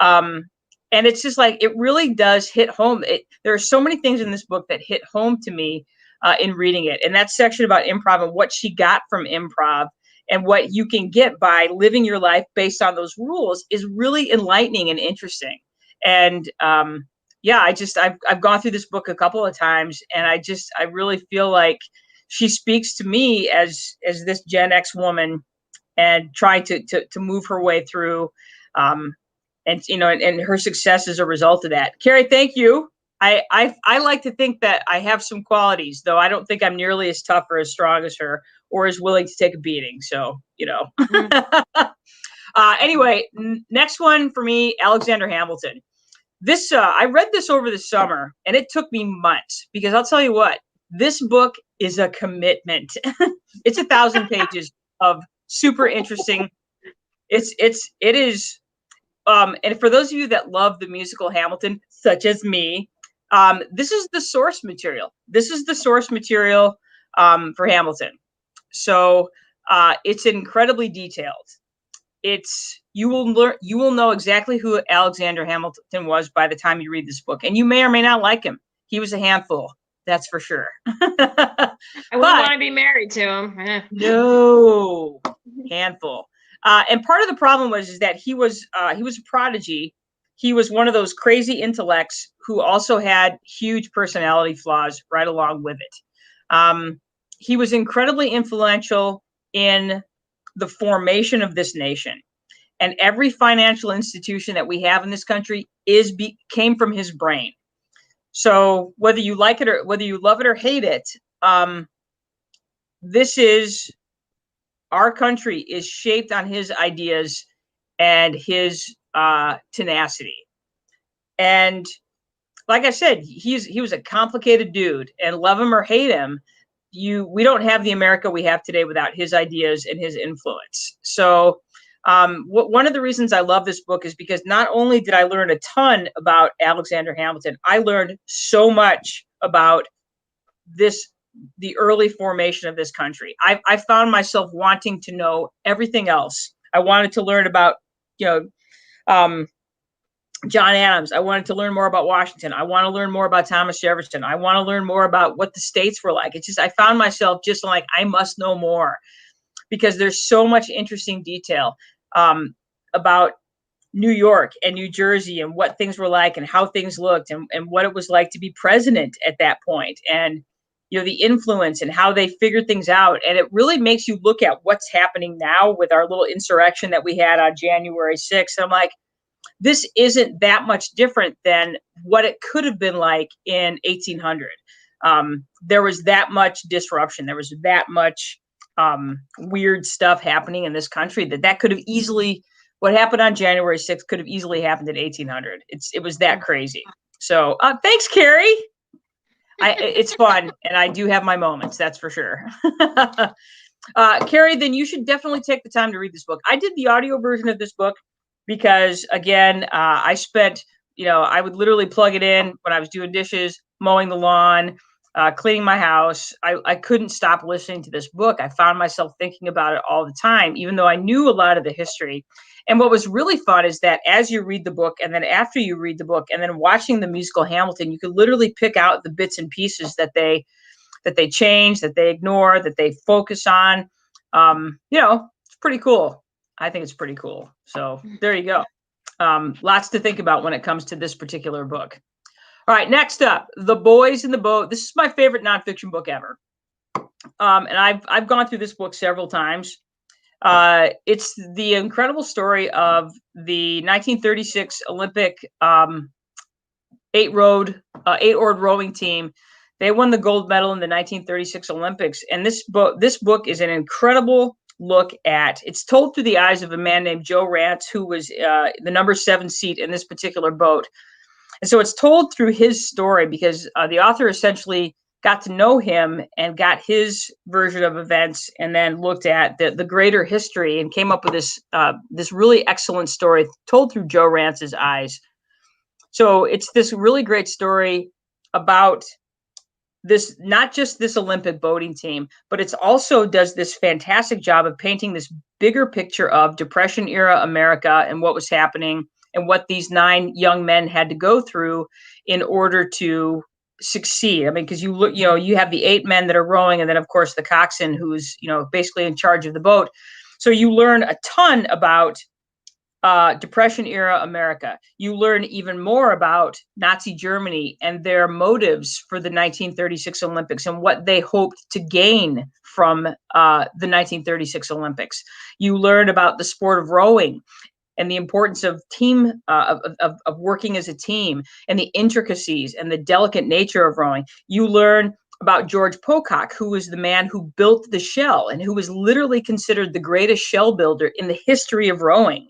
S1: And it's just like, it really does hit home. There are so many things in this book that hit home to me in reading it. And that section about improv and what she got from improv and what you can get by living your life based on those rules is really enlightening and interesting. And I've gone through this book a couple of times, and I really feel like she speaks to me as this Gen X woman and trying to move her way through, and her success as a result of that. Carrie, thank you. I like to think that I have some qualities, though I don't think I'm nearly as tough or as strong as her or as willing to take a beating. So, anyway, next one for me, Alexander Hamilton. This I read this over the summer, and it took me months because I'll tell you what, this book is a commitment. It's 1,000 pages of super interesting. It is. And for those of you that love the musical Hamilton, such as me, this is the source material. This is the source material for Hamilton. So it's incredibly detailed. You will know exactly who Alexander Hamilton was by the time you read this book, and you may or may not like him. He was a handful, that's for sure.
S2: I wouldn't want to be married to him.
S1: No, handful. And part of the problem is that he was a prodigy. He was one of those crazy intellects who also had huge personality flaws right along with it. He was incredibly influential in the formation of this nation, and every financial institution that we have in this country came from his brain. So whether you like it or whether you love it or hate it, our country is shaped on his ideas and his tenacity. And like I said, he was a complicated dude, and love him or hate him, we don't have the America we have today without his ideas and his influence. So one of the reasons I love this book is because not only did I learn a ton about Alexander Hamilton, I learned so much about the early formation of this country. I found myself wanting to know everything else. I wanted to learn about, John Adams. I wanted to learn more about Washington. I want to learn more about Thomas Jefferson. I want to learn more about what the states were like. It's just, I found myself just like, I must know more because there's so much interesting detail about New York and New Jersey and what things were like and how things looked and what it was like to be president at that point. And, the influence and how they figured things out. And it really makes you look at what's happening now with our little insurrection that we had on January 6th. I'm like, this isn't that much different than what it could have been like in 1800. There was that much disruption. There was that much weird stuff happening in this country that could have easily, what happened on January 6th could have easily happened in 1800. It was that crazy. So thanks, Carrie. It's fun, and I do have my moments, that's for sure. Carrie, then you should definitely take the time to read this book. I did the audio version of this book because, again, I spent, I would literally plug it in when I was doing dishes, mowing the lawn, cleaning my house. I couldn't stop listening to this book. I found myself thinking about it all the time, even though I knew a lot of the history. And what was really fun is that as you read the book, and then after you read the book, and then watching the musical Hamilton, you could literally pick out the bits and pieces that they change, that they ignore, that they focus on. It's pretty cool. I think it's pretty cool. So there you go. Lots to think about when it comes to this particular book. All right, next up, The Boys in the Boat. This is my favorite nonfiction book ever. And I've gone through this book several times. It's the incredible story of the 1936 Olympic eight-oared rowing team. They won the gold medal in the 1936 Olympics. And this book is an incredible look at, it's told through the eyes of a man named Joe Rance, who was the number 7 seat in this particular boat. And so it's told through his story because the author essentially got to know him and got his version of events and then looked at the greater history and came up with this really excellent story told through Joe Rance's eyes. So it's this really great story about this, not just this Olympic boating team, but it's also does this fantastic job of painting this bigger picture of Depression era America and what was happening and what these 9 young men had to go through in order to succeed. I mean, because you look, you have the 8 men that are rowing, and then of course the coxswain, who's basically in charge of the boat. So you learn a ton about Depression era America. You learn even more about Nazi Germany and their motives for the 1936 Olympics and what they hoped to gain from the 1936 Olympics. You learn about the sport of rowing and the importance of team of working as a team, and the intricacies and the delicate nature of rowing. You learn about George Pocock, who was the man who built the shell and who was literally considered the greatest shell builder in the history of rowing.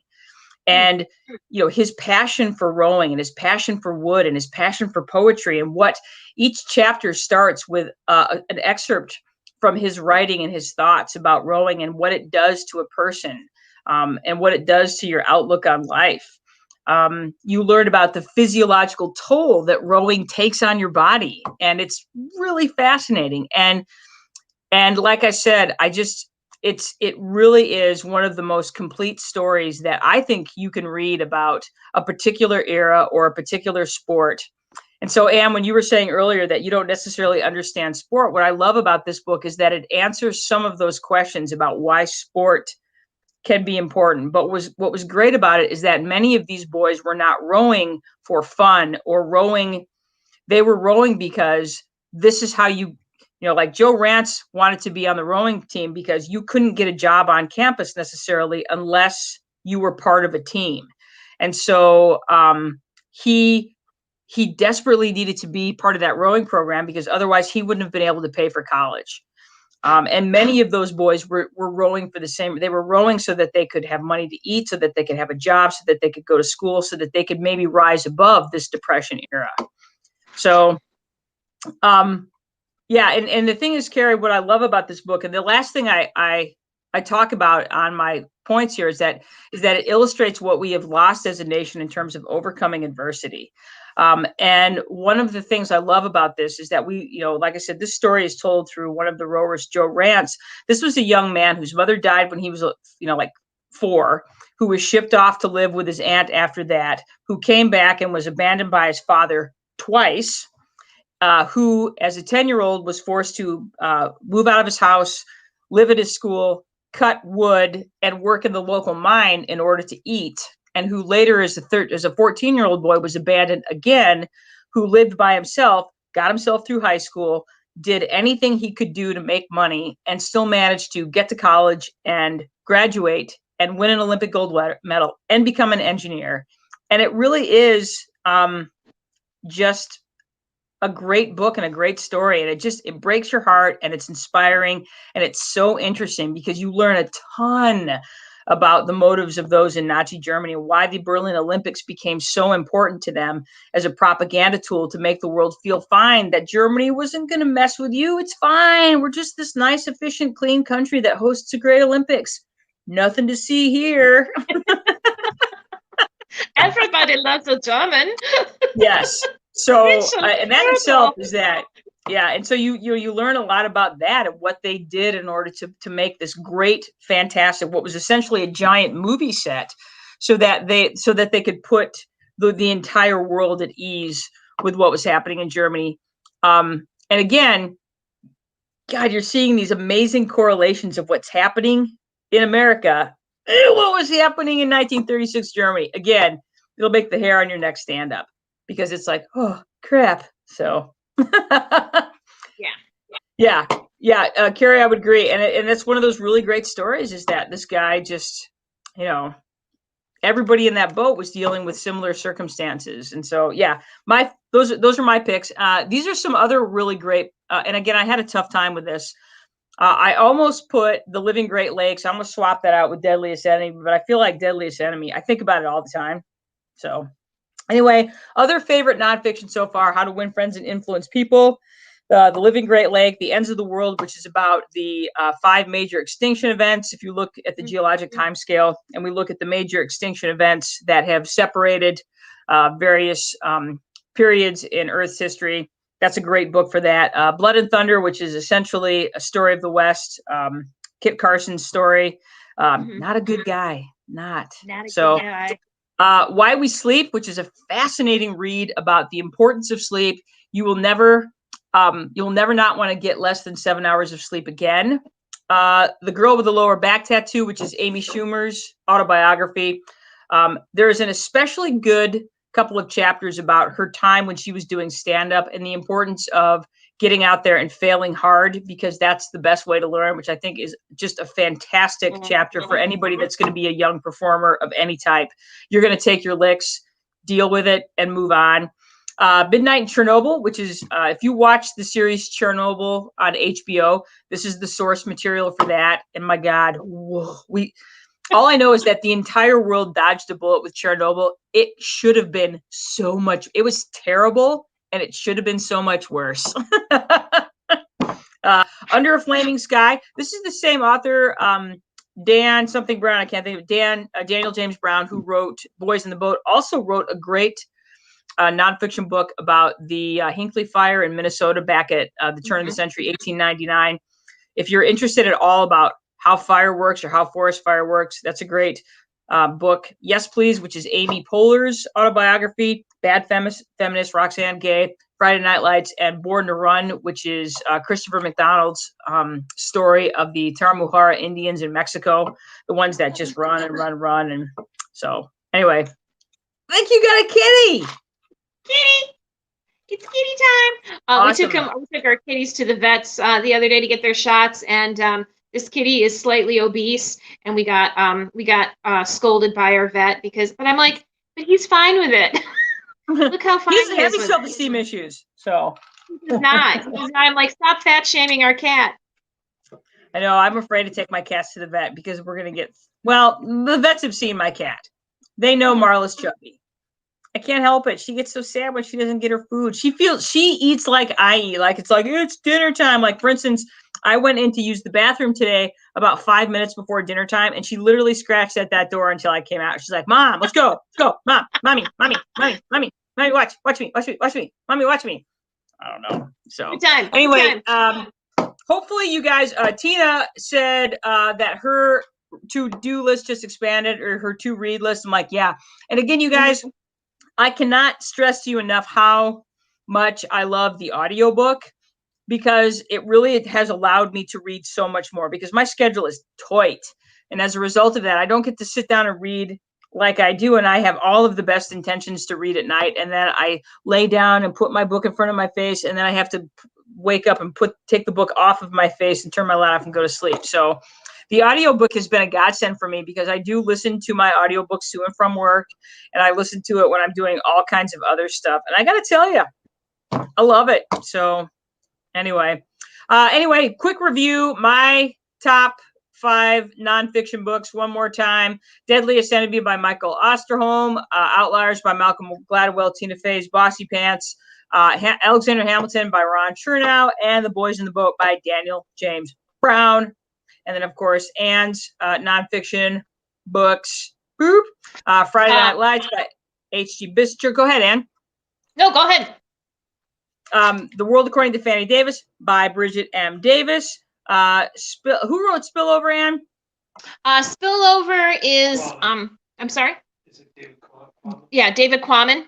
S1: And his passion for rowing and his passion for wood and his passion for poetry, and what each chapter starts with an excerpt from his writing and his thoughts about rowing and what it does to a person, and what it does to your outlook on life. You learn about the physiological toll that rowing takes on your body, and it's really fascinating. And like I said, it really is one of the most complete stories that I think you can read about a particular era or a particular sport. And so, Anne, when you were saying earlier that you don't necessarily understand sport, what I love about this book is that it answers some of those questions about why sport can be important. But what was great about it is that many of these boys were not rowing for fun or rowing. They were rowing because this is how like Joe Rance wanted to be on the rowing team because you couldn't get a job on campus necessarily unless you were part of a team. And so he desperately needed to be part of that rowing program because otherwise he wouldn't have been able to pay for college. And many of those boys were rowing for the same. They were rowing so that they could have money to eat, so that they could have a job, so that they could go to school, so that they could maybe rise above this Depression era. So, yeah. And the thing is, Carrie, what I love about this book, and the last thing I talk about on my points here is that it illustrates what we have lost as a nation in terms of overcoming adversity. And one of the things I love about this is that we, like I said, this story is told through one of the rowers, Joe Rance. This was a young man whose mother died when he was, like 4, who was shipped off to live with his aunt after that, who came back and was abandoned by his father twice, who, as a 10-year-old, was forced to move out of his house, live at his school, cut wood, and work in the local mine in order to eat. And who later, as a 14-year-old boy, was abandoned again, who lived by himself, got himself through high school, did anything he could do to make money, and still managed to get to college and graduate and win an Olympic gold medal and become an engineer. And it really is just a great book and a great story. And it breaks your heart, and it's inspiring, and it's so interesting because you learn a ton about the motives of those in Nazi Germany and why the Berlin Olympics became so important to them as a propaganda tool to make the world feel fine, that Germany wasn't going to mess with you. It's fine. We're just this nice, efficient, clean country that hosts a great Olympics. Nothing to see here.
S2: Everybody loves a German.
S1: Yes. So, and that itself is that. Yeah, and so you learn a lot about that and what they did in order to make this great, fantastic, what was essentially a giant movie set, so that they could put the entire world at ease with what was happening in Germany. And again, God, you're seeing these amazing correlations of what's happening in America and what was happening in 1936 Germany. Again, it'll make the hair on your neck stand up because it's like, oh crap. So. Yeah. Carrie, I would agree, and that's one of those really great stories. Is that this guy just, everybody in that boat was dealing with similar circumstances, and so yeah, those are my picks. These are some other really great, and again, I had a tough time with this. I almost put The Living Great Lakes. I'm gonna swap that out with Deadliest Enemy, but I feel like Deadliest Enemy. I think about it all the time. So. Anyway, other favorite nonfiction so far: How to Win Friends and Influence People, The Living Great Lake, The Ends of the World, which is about the 5 major extinction events. If you look at the geologic time scale, and we look at the major extinction events that have separated various periods in Earth's history, that's a great book for that. Blood and Thunder, which is essentially a story of the West, Kit Carson's story. Not a good guy, not a good guy. Why We Sleep, which is a fascinating read about the importance of sleep. You'll never not want to get less than 7 hours of sleep again. The Girl with the Lower Back Tattoo, which is Amy Schumer's autobiography. There is an especially good couple of chapters about her time when she was doing stand-up and the importance of getting out there and failing hard, because that's the best way to learn, which I think is just a fantastic chapter for anybody that's going to be a young performer of any type. You're going to take your licks, deal with it, and move on. Midnight in Chernobyl, which is, if you watch the series Chernobyl on HBO, this is the source material for that. And my God, all I know is that the entire world dodged a bullet with Chernobyl. It should have been so much. It was terrible, and it should have been so much worse. Under a Flaming Sky. This is the same author, Dan something Brown. I can't think of it. Daniel James Brown, who wrote Boys in the Boat, also wrote a great nonfiction book about the Hinckley Fire in Minnesota back at the turn of the century, 1899. If you're interested at all about how fire works or how forest fire works, that's a great book. Yes, Please, which is Amy Poehler's autobiography. Bad Feminist, Roxane Gay, Friday Night Lights, and Born to Run, which is Christopher McDonald's story of the Tarahumara Indians in Mexico, the ones that just run and run and run. And so, anyway, I think you got a kitty.
S2: Kitty, it's kitty time.
S1: Awesome.
S2: We took our kitties to the vets the other day to get their shots, and this kitty is slightly obese, and we got scolded by our vet but I'm like, but he's fine with it. Look how fine
S1: he has
S2: he is.
S1: Heavy self-esteem issues, so
S2: he's not. I'm like, stop fat shaming our cat.
S1: I know. I'm afraid to take my cats to the vet because we're gonna get. Well, the vets have seen my cat. They know Marla's chubby. I can't help it. She gets so sad when she doesn't get her food. She eats like I eat. Like it's dinner time. Like, for instance, I went in to use the bathroom today about 5 minutes before dinner time, and she literally scratched at that door until I came out. She's like, "Mom, let's go. Let's go. Mom, mommy, watch me. Mommy, watch me." I don't know. So anyway, hopefully you guys, Tina said that her to-do list just expanded, or her to-read list. I'm like, yeah. And again, you guys, I cannot stress to you enough how much I love the audiobook, because it has allowed me to read so much more, because my schedule is tight. And as a result of that, I don't get to sit down and read like I do. And I have all of the best intentions to read at night. And then I lay down and put my book in front of my face. And then I have to wake up and take the book off of my face and turn my light off and go to sleep. So the audiobook has been a godsend for me, because I do listen to my audiobooks to and from work, and I listen to it when I'm doing all kinds of other stuff. And I got to tell you, I love it. So anyway, quick review. My top 5 nonfiction books one more time: Deadliest Enemy by Michael Osterholm, Outliers by Malcolm Gladwell, Tina Fey's Bossy Pants, Alexander Hamilton by Ron Chernow, and The Boys in the Boat by Daniel James Brown. And then, of course, Anne's nonfiction books. Friday Night Lights by H.G. Bissinger. Go ahead, Anne.
S2: No, go ahead.
S1: The World According to Fannie Davis by Bridget M. Davis. Who wrote Spillover, Anne?
S2: Spillover is, I'm sorry?
S3: Is it David Quammen?
S2: Yeah, David Quammen.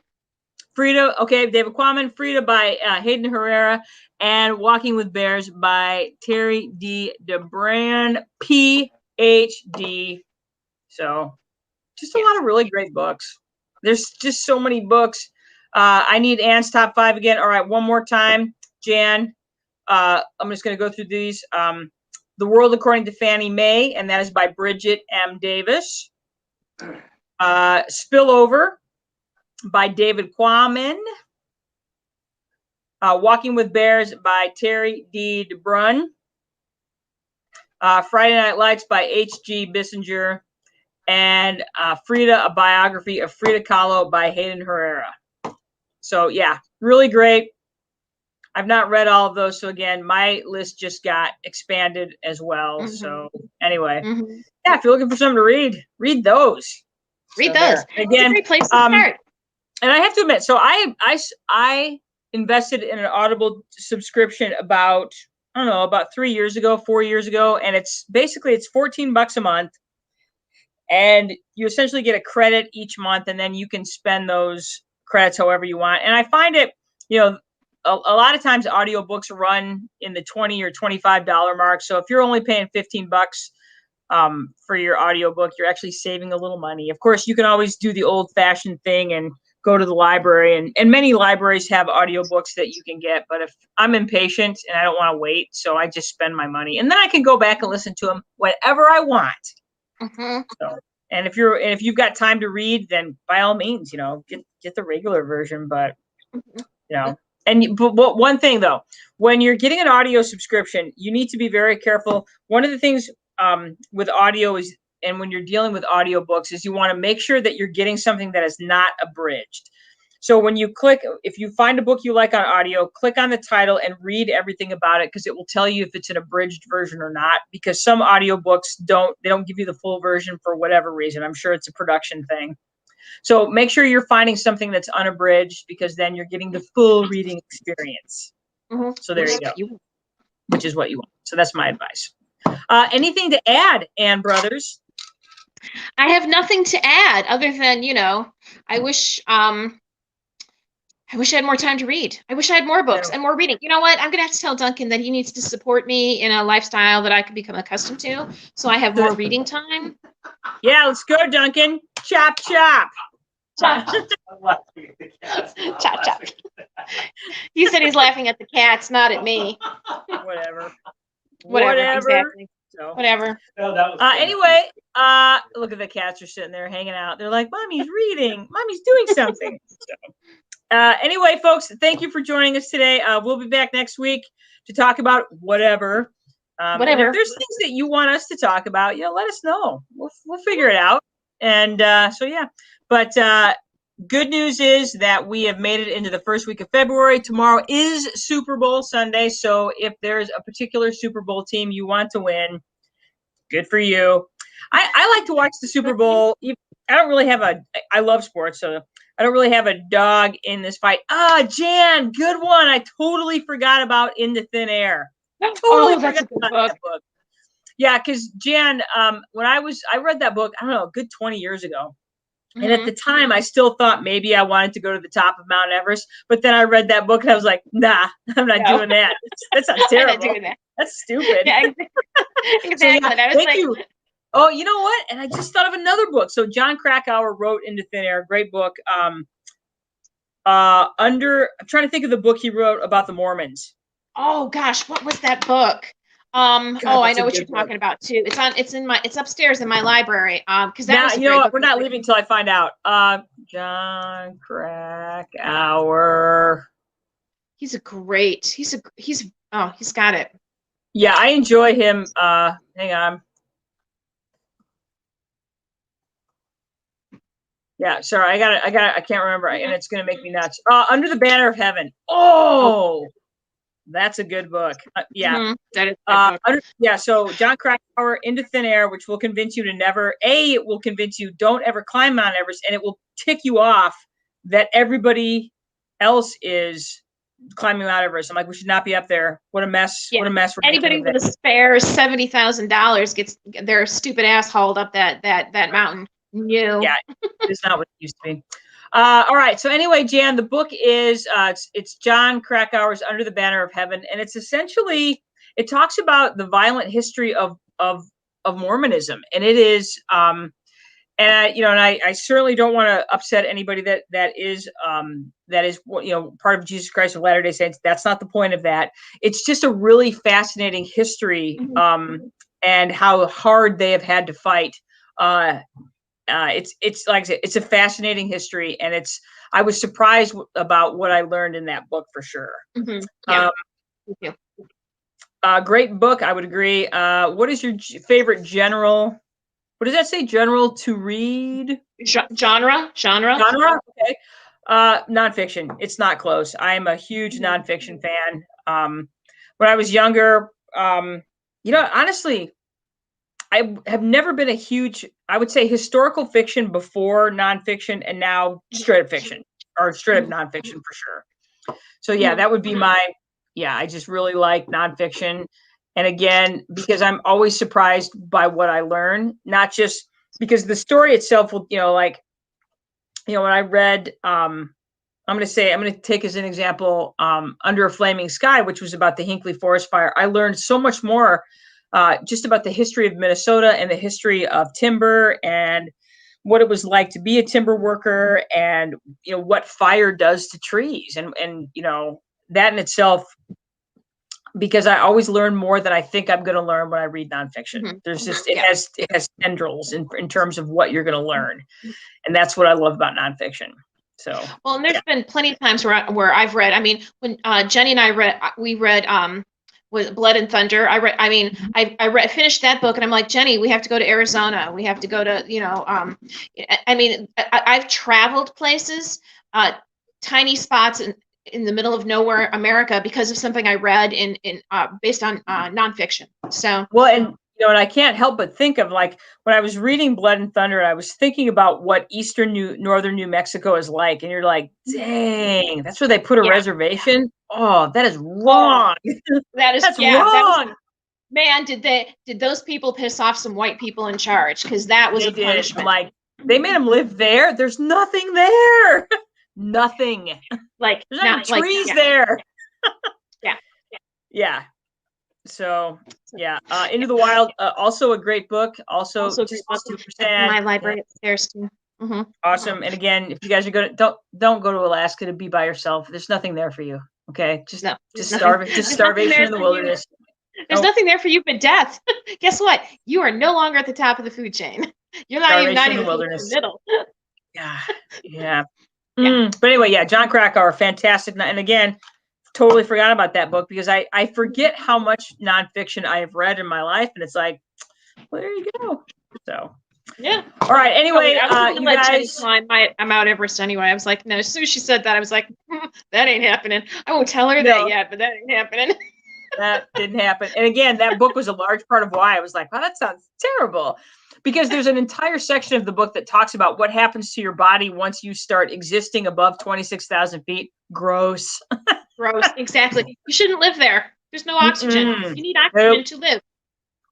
S1: Frida, okay, David Quammen. Frida by Hayden Herrera. And Walking with Bears by Terry D. DeBran, Ph.D. So just a lot of really great books. There's just so many books. I need Anne's top 5 again. All right, one more time, Jan. I'm just going to go through these. The World According to Fannie Mae, and that is by Bridget M. Davis. Spillover by David Quammen. Walking with Bears by Terry D. DeBrun. Friday Night Lights by H.G. Bissinger. And Frida, a biography of Frida Kahlo by Hayden Herrera. So, yeah, really great. I've not read all of those. So, again, my list just got expanded as well. So, anyway, yeah, if you're looking for something to read those.
S2: Read those. Again, it's a great place to start.
S1: And I have to admit, so I invested in an Audible subscription about 3 years ago, 4 years ago. And it's $14 a month. And you essentially get a credit each month, and then you can spend those credits however you want. And I find it, a lot of times audiobooks run in the $20 or $25 mark. So if you're only paying $15 for your audiobook, you're actually saving a little money. Of course, you can always do the old fashioned thing and go to the library, and many libraries have audiobooks that you can get. But if I'm impatient and I don't want to wait, so I just spend my money, and then I can go back and listen to them whenever I want.
S2: Mm-hmm.
S1: So, and if you've got time to read, then by all means, get the regular version. But but one thing though, when you're getting an audio subscription, you need to be very careful. One of the things with audio is, and when you're dealing with audiobooks, is you want to make sure that you're getting something that is not abridged. So when you if you find a book you like on audio, click on the title and read everything about it, because it will tell you if it's an abridged version or not, because some audiobooks don't give you the full version for whatever reason. I'm sure it's a production thing. So make sure you're finding something that's unabridged, because then you're getting the full reading experience.
S2: Mm-hmm.
S1: So there you go, which is what you want. So that's my advice. Anything to add, Ann Brothers?
S2: I have nothing to add other than, I wish I had more time to read. I wish I had more books and more reading. You know what? I'm going to have to tell Duncan that he needs to support me in a lifestyle that I can become accustomed to, so I have more reading time.
S1: Yeah, let's go, Duncan. Chop, chop.
S2: Chop, chop, chop. He said he's laughing at the cats, not at me.
S1: Whatever.
S2: Exactly.
S1: So.
S2: Whatever.
S3: No,
S1: anyway, look at the cats are sitting there hanging out. They're like, Mommy's reading. Mommy's doing something. So, anyway, folks, thank you for joining us today. We'll be back next week to talk about whatever.
S2: Whatever.
S1: And if there's things that you want us to talk about, let us know. We'll figure it out. And so, yeah. But good news is that we have made it into the first week of February. Tomorrow is Super Bowl Sunday. So if there's a particular Super Bowl team you want to win, good for you. I like to watch the Super Bowl. I don't really have I love sports, so I don't really have a dog in this fight. Jan, good one. I totally forgot about Into Thin Air. Totally
S2: that's a good book.
S1: That book. Yeah, because Jan, when I read that book, I don't know, a good 20 years ago.
S2: Mm-hmm.
S1: And at the time, I still thought maybe I wanted to go to the top of Mount Everest. But then I read that book and I was like, nah, I'm not doing that. That sounds terrible.
S2: I'm not doing that.
S1: That's stupid.
S2: Yeah, exactly.
S1: So, yeah,
S2: I was
S1: thank
S2: like,
S1: you. Oh, you know what? And I just thought of another book. So John Krakauer wrote Into Thin Air, great book. I'm trying to think of the book he wrote about the Mormons.
S2: Oh gosh, what was that book?
S1: God,
S2: I know what you're
S1: book.
S2: talking about too. It's upstairs in my library. Because that
S1: now,
S2: was
S1: you know what? We're not leaving till I find out. John Krakauer.
S2: He's got it.
S1: Yeah, I enjoy him. Hang on. Yeah, sorry, I can't remember, and it's gonna make me nuts. Under the Banner of Heaven. Oh, that's a good book. Yeah.
S2: Mm-hmm. That is a good book.
S1: So John Krakauer, Into Thin Air, which will convince you to never, it will convince you don't ever climb Mount Everest, and it will tick you off that everybody else is climbing Mount Everest. I'm like, we should not be up there. What a mess. Yeah. What a mess.
S2: Anybody with a spare $70,000 gets their stupid ass hauled up that mountain. No.
S1: Yeah, it's not what it used to be. All right. So anyway, Jan, the book is it's John Krakauer's Under the Banner of Heaven, and it's essentially, it talks about the violent history of Mormonism, and it is and I certainly don't want to upset anybody that is part of Jesus Christ of Latter-day Saints. That's not the point of that. It's just a really fascinating history, and how hard they have had to fight. It's like I said, it's a fascinating history, and I was surprised about what I learned in that book for sure.
S2: Mm-hmm. Yeah. Thank you.
S1: Great book, I would agree. What is your favorite general? What does that say? General to read?
S2: Genre.
S1: Okay. Nonfiction. It's not close. I am a huge nonfiction fan. When I was younger, honestly, I have never been a huge, I would say, historical fiction before nonfiction, and now straight up fiction, or straight up nonfiction for sure. So yeah, that would be I just really like nonfiction. And again, because I'm always surprised by what I learn, not just because the story itself will, when I read, I'm going to take as an example, Under a Flaming Sky, which was about the Hinckley Forest Fire. I learned so much more just about the history of Minnesota and the history of timber and what it was like to be a timber worker, and what fire does to trees, and that in itself. Because I always learn more than I think I'm going to learn when I read nonfiction.
S2: Mhm.
S1: There's just
S2: Yeah.
S1: it has tendrils in terms of what you're going to learn, and that's what I love about nonfiction. So
S2: Well, and there's been plenty of times where I've read. I mean, when Jenny and I read was Blood and Thunder. I finished that book, and I'm like, Jenny, we have to go to Arizona. We have to go to I've traveled places, tiny spots in the middle of nowhere, America, because of something I read in based on nonfiction. So
S1: well, and and I can't help but think of, like, when I was reading Blood and Thunder, I was thinking about what northern New Mexico is like, and you're like, dang, that's where they put a
S2: Yeah.
S1: reservation. Oh, that is wrong.
S2: that is
S1: That's
S2: yeah, that was,
S1: wrong.
S2: man, did those people piss off some white people in charge? Because that was
S1: They
S2: a
S1: did.
S2: punishment.
S1: Like, they made them live there. There's nothing there. Nothing.
S2: Like
S1: There's not
S2: not like
S1: trees
S2: yeah.
S1: there.
S2: Yeah.
S1: Yeah. So yeah, Into the Wild, also a great book. Also
S2: Also,
S1: just
S2: great book.
S1: super
S2: It's in
S1: sad.
S2: my library upstairs too. Mhm.
S1: Awesome. And again, if you guys are going to don't go to Alaska to be by yourself. There's nothing there for you. Okay, just
S2: No,
S1: just
S2: there's nothing-
S1: starving, just
S2: there's nothing
S1: starvation
S2: there
S1: in the
S2: for you.
S1: wilderness.
S2: There's
S1: Nope.
S2: nothing there for you but death. Guess what? You are no longer at the top of the food chain. You're not
S1: Starvation
S2: even
S1: in the
S2: in the
S1: wilderness.
S2: middle.
S1: Yeah, yeah.
S2: Yeah.
S1: But anyway, yeah, John Krakauer, fantastic. And again, totally forgot about that book because I forget how much nonfiction I have read in my life, and it's like, well, there you go. So,
S2: Yeah.
S1: all right. Anyway,
S2: I was gonna
S1: you
S2: let Jenny
S1: guys.
S2: climb I'm Mount Everest anyway. I was like, no, as soon as she said that, I was like, that ain't happening. I won't tell her
S1: No.
S2: that yet, but that ain't happening.
S1: That didn't happen. And again, that book was a large part of why I was like, wow, that sounds terrible. Because there's an entire section of the book that talks about what happens to your body once you start existing above 26,000 feet. Gross.
S2: Gross. Exactly. You shouldn't live there. There's no oxygen.
S1: Mm-mm.
S2: You need oxygen to live.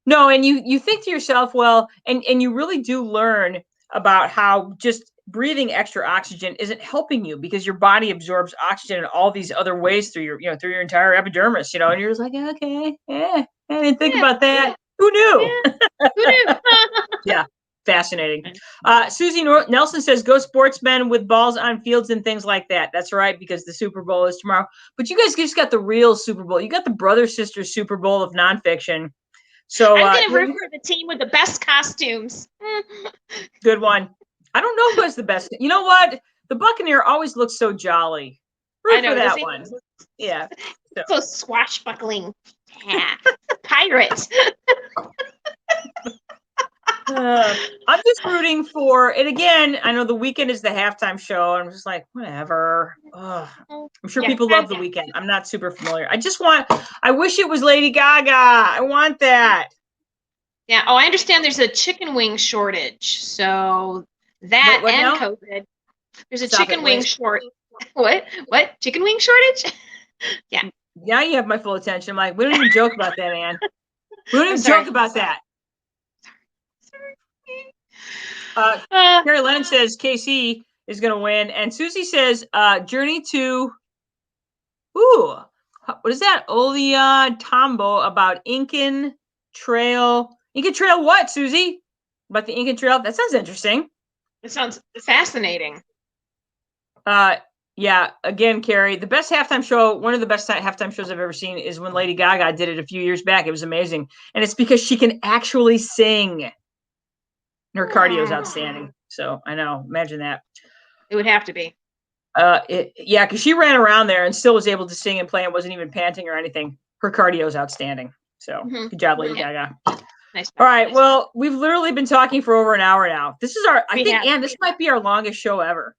S1: No, and you think to yourself, well, and you really do learn about how just breathing extra oxygen isn't helping you because your body absorbs oxygen in all these other ways through your entire epidermis, and you're just like, okay, I didn't think about that. Who knew?
S2: Yeah. Who knew?
S1: Yeah, fascinating. Susie Nelson says, go sportsmen with balls on fields and things like that. That's right, because the Super Bowl is tomorrow. But you guys just got the real Super Bowl. You got the brother-sister Super Bowl of nonfiction. So
S2: I'm going to root for the team with the best costumes.
S1: Good one. I don't know who has the best. You know what? The Buccaneer always looks so jolly. Root for that one. Yeah.
S2: So swashbuckling. Yeah. Pirate.
S1: I'm just rooting for it. Again, I know The Weeknd is the halftime show. I'm just like, whatever. Ugh. I'm sure people love The Weeknd. I'm not super familiar. I wish it was Lady Gaga. I want that.
S2: Yeah. Oh, I understand there's a chicken wing shortage. So that
S1: What
S2: and
S1: now?
S2: COVID. There's a
S1: Stop
S2: chicken
S1: it,
S2: wing
S1: wait.
S2: shortage. What? Chicken wing shortage? Yeah.
S1: Now you have my full attention. I'm like, we don't even joke about that, Ann. We don't even joke about that. Carrie Lennon says KC is going to win. And Susie says, Journey to, what is that? Olia Tombo about Incan Trail. Incan Trail what, Susie? About the Incan Trail? That sounds interesting.
S2: It sounds fascinating.
S1: Yeah, again, Carrie, the best halftime show, one of the best halftime shows I've ever seen is when Lady Gaga did it a few years back. It was amazing. And it's because she can actually sing. Her cardio is outstanding. So I know, imagine that.
S2: It would have to be.
S1: Yeah, because she ran around there and still was able to sing and play and wasn't even panting or anything. Her cardio is outstanding. So good job, Lady Gaga.
S2: Nice.
S1: All right. Well, we've literally been talking for over an hour now. This is Ann, this might be our longest show ever.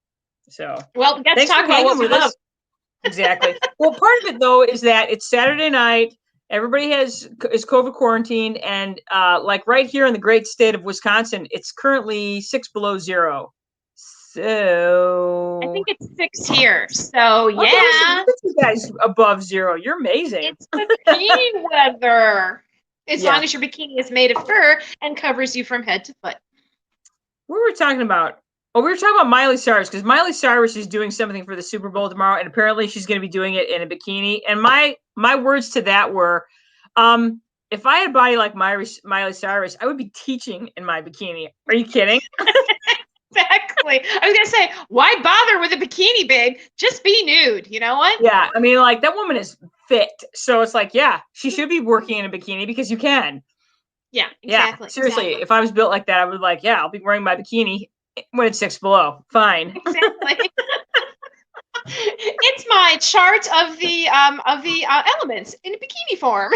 S1: So
S2: well, we got to talk about what we love.
S1: Exactly. Well, part of it though is that it's Saturday night. Everybody is COVID quarantined, and like right here in the great state of Wisconsin, it's currently 6 below zero. So
S2: I think it's 6 here. So
S1: okay,
S2: yeah,
S1: look at you guys above zero. You're amazing.
S2: it's bikini weather. As long as your bikini is made of fur and covers you from head to foot.
S1: What were we talking about? Oh, we were talking about Miley Cyrus because Miley Cyrus is doing something for the Super Bowl tomorrow, and apparently she's going to be doing it in a bikini. And my words to that were, if I had a body like Miley Cyrus, I would be teaching in my bikini. Are you kidding?
S2: Exactly. I was gonna say, why bother with a bikini, babe? Just be nude. You know what?
S1: Yeah, I mean, like that woman is fit, so it's like, yeah, she should be working in a bikini because you can.
S2: Yeah,
S1: Yeah,
S2: exactly.
S1: seriously,
S2: Exactly.
S1: if I was built like that, I would like, yeah, I'll be wearing my bikini when it's 6 below. Fine.
S2: Exactly. It's my chart of the elements in bikini form.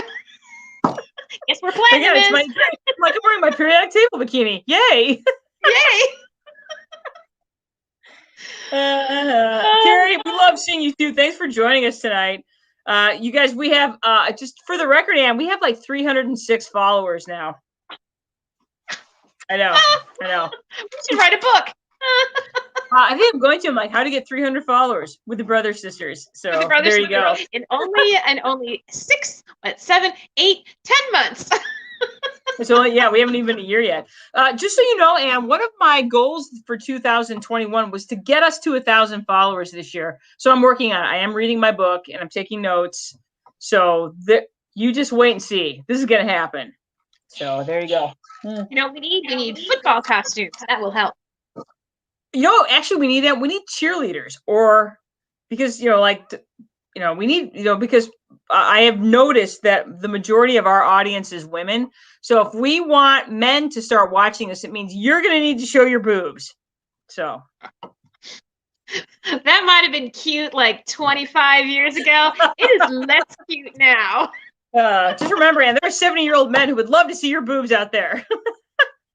S2: Guess we're
S1: But yeah,
S2: platinum
S1: it's like I'm wearing my periodic table bikini. Yay!
S2: Yay!
S1: Terry, we love seeing you too. Thanks for joining us tonight. You guys, we have just for the record, Ann, we have like 306 followers now. I know.
S2: We should write a book.
S1: I think I'm going to. I'm like, how to get 300 followers with the brother sisters. So
S2: The brothers
S1: there you go.
S2: in only 6, 7, 8, 10 months.
S1: So yeah, we haven't even been a year yet. Just so you know, Ann, one of my goals for 2021 was to get us to 1,000 followers this year. So I'm working on it. I am reading my book and I'm taking notes. So you just wait and see. This is gonna happen. So there you go.
S2: You know, we need football costumes. That will help.
S1: You know, actually, we need that. We need cheerleaders, or because we need because I have noticed that the majority of our audience is women. So if we want men to start watching us, it means you're going to need to show your boobs. So
S2: That might have been cute like 25 years ago. It is less cute now.
S1: just remember, Ann, there are 70-year-old men who would love to see your boobs out there.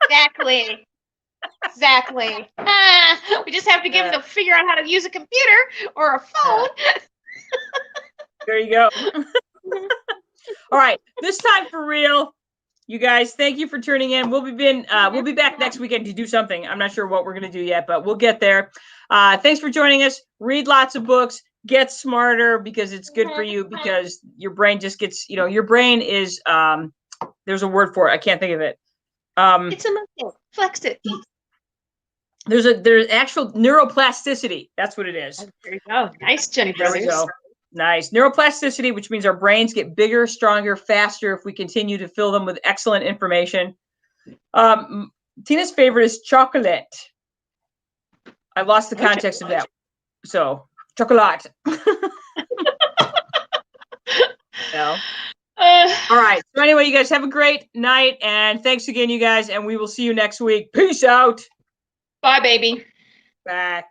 S2: Exactly. We just have to give them to figure out how to use a computer or a phone.
S1: There you go. All right, this time for real. You guys, thank you for tuning in. We'll be back next weekend to do something. I'm not sure what we're going to do yet, but we'll get there. Thanks for joining us. Read lots of books. Get smarter because it's good for you because your brain just gets, your brain is, there's a word for it. I can't think of it.
S2: It's a muscle. Flex it.
S1: There's actual neuroplasticity. That's what it is.
S2: There you go. Nice, Jenny
S1: There we
S2: Brothers.
S1: go. Nice. Neuroplasticity, which means our brains get bigger, stronger, faster if we continue to fill them with excellent information. Tina's favorite is chocolate. I lost the context of that. So, chocolate. No. All right. So anyway, you guys have a great night. And thanks again, you guys. And we will see you next week. Peace out.
S2: Bye, baby.
S1: Bye.